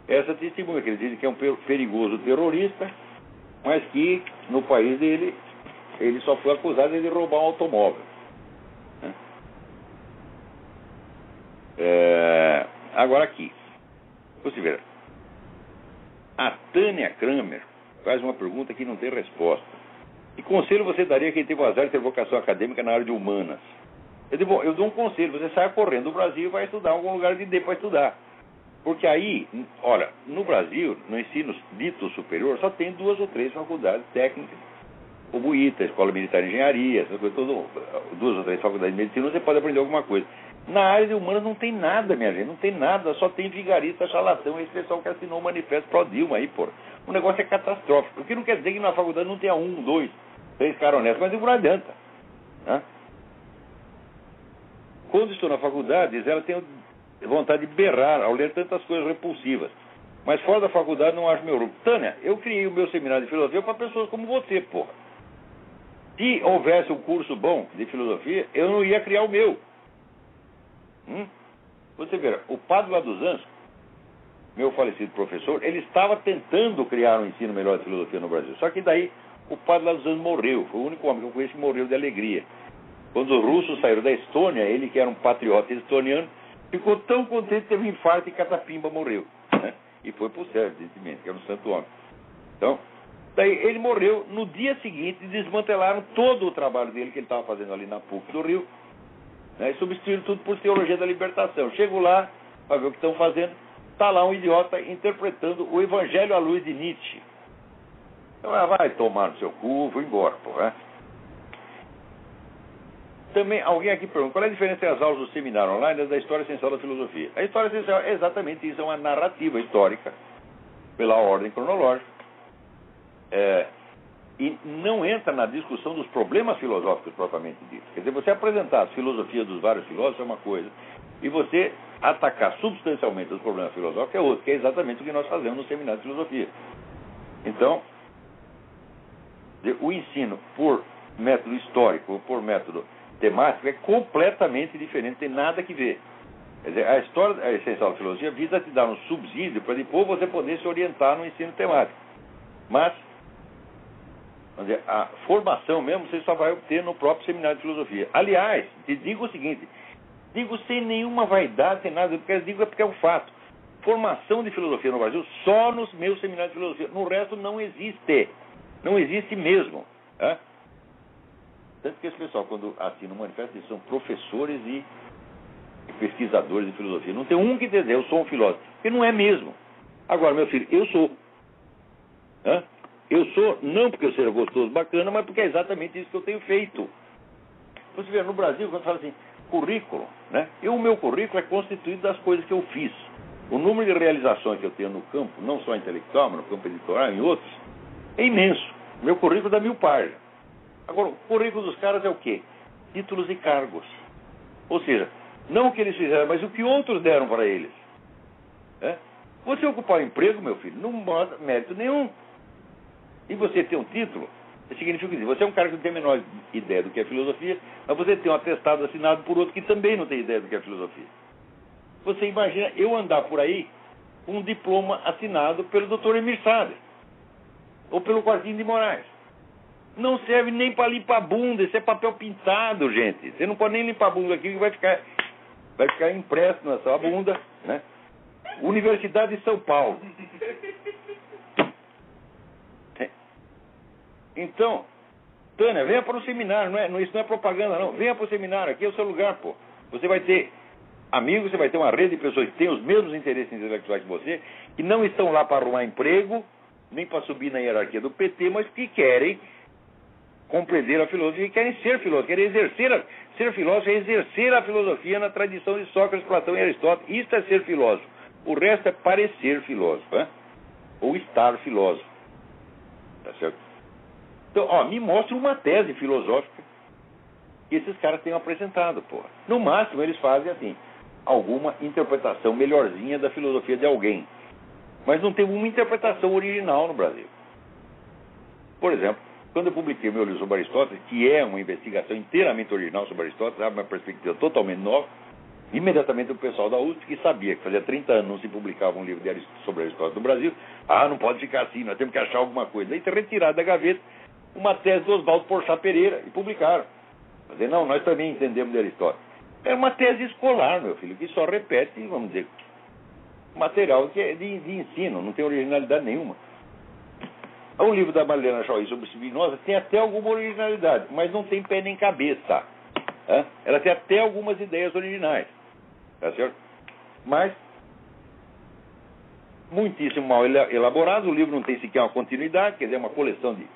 Essa testemunha, que eles dizem que é um perigoso terrorista, mas que no país dele ele só foi acusado de roubar um automóvel. Agora aqui, você vê, a Tânia Kramer faz uma pergunta que não tem resposta. Que conselho você daria a quem teve o azar de ter vocação acadêmica na área de humanas? Eu digo, bom, eu dou um conselho, você sai correndo do Brasil e vai estudar em algum lugar de D para estudar. Porque aí, olha, no Brasil, no ensino dito superior, só tem 2 ou 3 faculdades técnicas, como ITA, Escola Militar de Engenharia, essas coisas, 2 ou 3 faculdades de medicina, você pode aprender alguma coisa. Na área de humanas não tem nada, minha gente, não tem nada, só tem vigarista, charlatão, esse pessoal que assinou o manifesto pro Dilma aí, pô. O negócio é catastrófico, o que não quer dizer que na faculdade não tenha 1, 2, 3 caras honestos, mas não adianta. Né? Quando estou na faculdade, diz ela, tenho vontade de berrar ao ler tantas coisas repulsivas. Mas fora da faculdade não acho meu grupo. Tânia, eu criei o meu seminário de filosofia para pessoas como você, porra. Se houvesse um curso bom de filosofia, eu não ia criar o meu. Você vê, o padre lá dos Anjos, meu falecido professor, ele estava tentando criar um ensino melhor de filosofia no Brasil. Só que daí o padre lá dos Anjos morreu. Foi o único homem que eu conheço que morreu de alegria. Quando os russos saíram da Estônia, ele que era um patriota estoniano, ficou tão contente que teve um infarto e catapimba morreu. Né? E foi pro céu, evidentemente, que era um santo homem. Então, daí ele morreu. No dia seguinte, desmantelaram todo o trabalho dele que ele estava fazendo ali na PUC do Rio, né, e substituíram tudo por teologia da libertação. Chego lá, para ver o que estão fazendo, está lá um idiota interpretando o Evangelho à luz de Nietzsche. Então, vai tomar no seu cu, vou embora, pô, né? Também, alguém aqui pergunta, qual é a diferença entre as aulas do seminário online e da história essencial da filosofia? A história essencial é exatamente isso, é uma narrativa histórica, pela ordem cronológica, e não entra na discussão dos problemas filosóficos propriamente ditos. Quer dizer, você apresentar as filosofias dos vários filósofos é uma coisa, e você atacar substancialmente os problemas filosóficos é outra, que é exatamente o que nós fazemos no seminário de filosofia. Então, o ensino por método histórico ou por método temático é completamente diferente, não tem nada que ver. Quer dizer, a história essencial da filosofia visa te dar um subsídio para depois você poder se orientar no ensino temático. Mas, vamos dizer, a formação mesmo você só vai obter no próprio seminário de filosofia. Aliás, te digo o seguinte, digo sem nenhuma vaidade, sem nada, porque é um fato. Formação de filosofia no Brasil só nos meus seminários de filosofia. No resto não existe. Não existe mesmo. Tá? Tanto que esse pessoal, quando assina um manifesto, eles são professores e pesquisadores de filosofia. Não tem um que dizer, eu sou um filósofo. Porque não é mesmo. Agora, meu filho, eu sou. Hã? Eu sou, não porque eu seja gostoso, bacana, mas porque é exatamente isso que eu tenho feito. Você vê, no Brasil, quando fala assim, currículo, né? O meu currículo é constituído das coisas que eu fiz. O número de realizações que eu tenho no campo, não só intelectual, mas no campo editorial e em outros, é imenso. Meu currículo dá 1000 páginas. Agora, o currículo dos caras é o quê? Títulos e cargos. Ou seja, não o que eles fizeram, mas o que outros deram para eles. Você ocupar um emprego, meu filho, não mostra mérito nenhum. E você ter um título, significa que você é um cara que não tem a menor ideia do que é filosofia, mas você tem um atestado assinado por outro que também não tem ideia do que é filosofia. Você imagina eu andar por aí com um diploma assinado pelo Dr. Emir Sader, ou pelo Joaquim de Moraes. Não serve nem para limpar a bunda, isso é papel pintado, gente. Você não pode nem limpar a bunda aqui, que vai ficar impresso na sua bunda, né? Universidade de São Paulo. Então, Tânia, venha para o seminário, isso não é propaganda, não. Venha para o seminário, aqui é o seu lugar, pô. Você vai ter amigos, você vai ter uma rede de pessoas que têm os mesmos interesses intelectuais que você, que não estão lá para arrumar emprego, nem para subir na hierarquia do PT, mas que querem compreender a filosofia e querem ser filósofos, querem ser filósofo é exercer a filosofia na tradição de Sócrates, Platão e Aristóteles. Isso é ser filósofo. O resto é parecer filósofo, né? Ou estar filósofo. Tá certo? Então, me mostre uma tese filosófica que esses caras tenham apresentado, porra. No máximo, eles fazem, assim, alguma interpretação melhorzinha da filosofia de alguém. Mas não tem uma interpretação original no Brasil. Por exemplo, quando eu publiquei meu livro sobre Aristóteles, que é uma investigação inteiramente original sobre Aristóteles, abre uma perspectiva totalmente nova, imediatamente o pessoal da USP, que sabia que fazia 30 anos não se publicava um livro sobre Aristóteles no Brasil, não pode ficar assim, nós temos que achar alguma coisa. Aí retiraram da gaveta uma tese do Oswaldo Porchat Pereira e publicaram. Dizer, não, nós também entendemos de Aristóteles. É uma tese escolar, meu filho, que só repete, vamos dizer, material que é de ensino, não tem originalidade nenhuma. O livro da Marileana Chauí sobre Spinoza tem até alguma originalidade, mas não tem pé nem cabeça. Ela tem até algumas ideias originais. Tá certo? Mas, muitíssimo mal elaborado, o livro não tem sequer uma continuidade, quer dizer, é uma coleção de...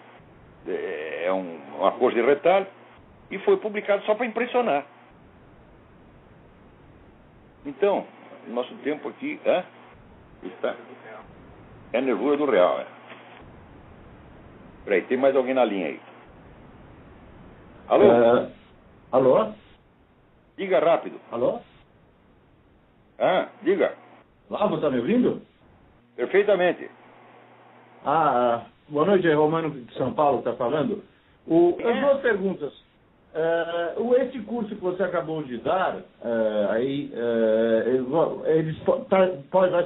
uma coisa de retalho, e foi publicado só para impressionar. Então, nosso tempo aqui está... É nervura do real, Peraí, tem mais alguém na linha aí? Alô? Alô? Diga rápido. Alô? Diga. Lavo, tá me ouvindo? Perfeitamente. Boa noite, é Romano de São Paulo, está falando. As duas perguntas. Esse curso que você acabou de dar, vai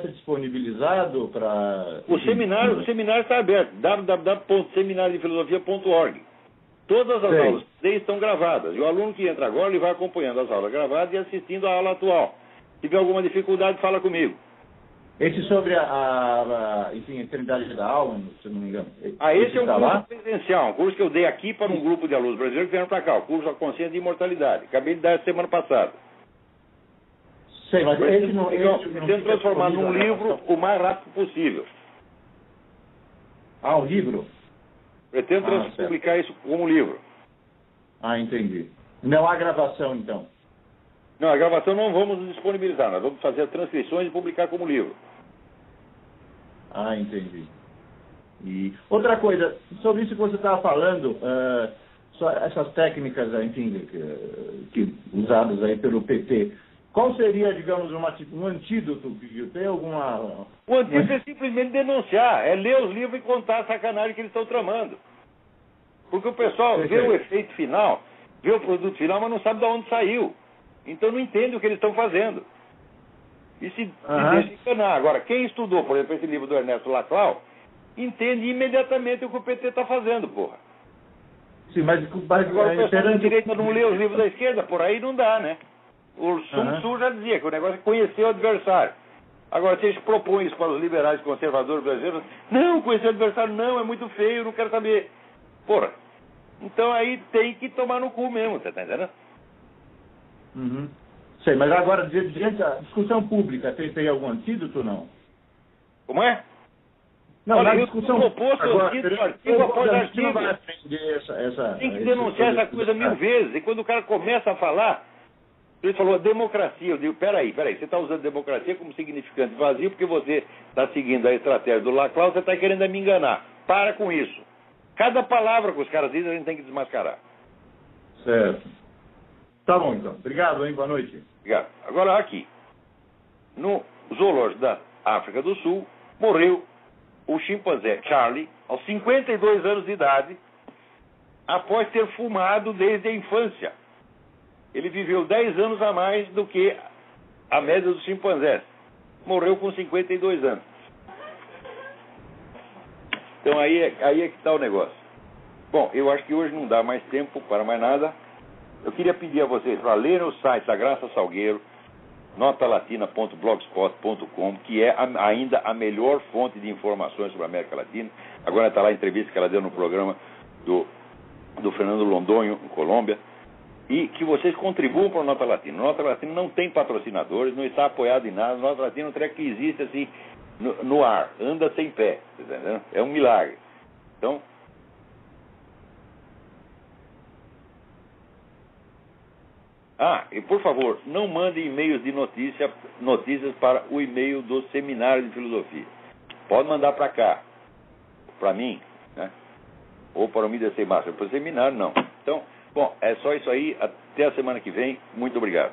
ser disponibilizado para... O seminário está aberto, www.seminariodefilosofia.org. Todas as aulas estão gravadas. E o aluno que entra agora, ele vai acompanhando as aulas gravadas e assistindo a aula atual. Se tiver alguma dificuldade, fala comigo. Esse sobre a eternidade da alma, se não me engano. Esse é um curso presencial, um curso que eu dei aqui para um grupo de alunos brasileiros que vieram para cá, o curso A Consciência de Imortalidade. Acabei de dar semana passada. Sei, mas esse não... Pretendo transformar num livro o mais rápido possível. Um livro? Pretendo publicar isso como livro. Entendi. Não há gravação, então? Não, a gravação não vamos disponibilizar. Nós vamos fazer as transcrições e publicar como livro. Entendi. E outra coisa, sobre isso que você estava falando, essas técnicas, enfim, que usadas aí pelo PT, qual seria, digamos, um antídoto? Tem alguma... O antídoto é simplesmente denunciar, é ler os livros e contar a sacanagem que eles estão tramando. Porque o pessoal vê o efeito final, vê o produto final, mas não sabe de onde saiu. Então não entende o que eles estão fazendo. E se deixa enganar. Agora, quem estudou, por exemplo, esse livro do Ernesto Laclau, entende imediatamente o que o PT está fazendo, porra. Sim, mas agora o pessoal da direita não lê os livros da esquerda, por aí não dá, né? O Sun Tzu já dizia que o negócio é conhecer o adversário. Agora, se eles propõem isso para os liberais conservadores brasileiros, não, conhecer o adversário não, é muito feio, não quero saber. Porra, então aí tem que tomar no cu mesmo, você tá entendendo? Sei, mas agora, diante da discussão pública, tem algum antídoto ou não? Como é? Não, olha, na discussão proposto artigo após artigo. Tem que denunciar essa coisa 1000 vezes. E quando o cara começa a falar, ele falou democracia. Eu digo, peraí, você está usando democracia como significante vazio porque você está seguindo a estratégia do Laclau, você está querendo me enganar. Para com isso. Cada palavra que os caras dizem, a gente tem que desmascarar. Certo. Tá bom, então. Obrigado, hein? Boa noite. Obrigado. Agora, aqui. No zoológico da África do Sul, morreu o chimpanzé Charlie, aos 52 anos de idade, após ter fumado desde a infância. Ele viveu 10 anos a mais do que a média dos chimpanzés. Morreu com 52 anos. Então aí é que está o negócio. Bom, eu acho que hoje não dá mais tempo para mais nada. Eu queria pedir a vocês para lerem o site da Graça Salgueiro, notalatina.blogspot.com, que é ainda a melhor fonte de informações sobre a América Latina. Agora está lá a entrevista que ela deu no programa do Fernando Londonho, em Colômbia. E que vocês contribuam para o Nota Latina. O Nota Latina não tem patrocinadores, não está apoiado em nada. O Nota Latina é um treco que existe assim no ar, anda sem pé. Entendeu? É um milagre. Então... e por favor, não mandem e-mails de notícias para o e-mail do Seminário de Filosofia. Pode mandar para cá, para mim, né? Ou para o Mídia Sem Máscara. Para o seminário, não. Então, bom, é só isso aí. Até a semana que vem. Muito obrigado.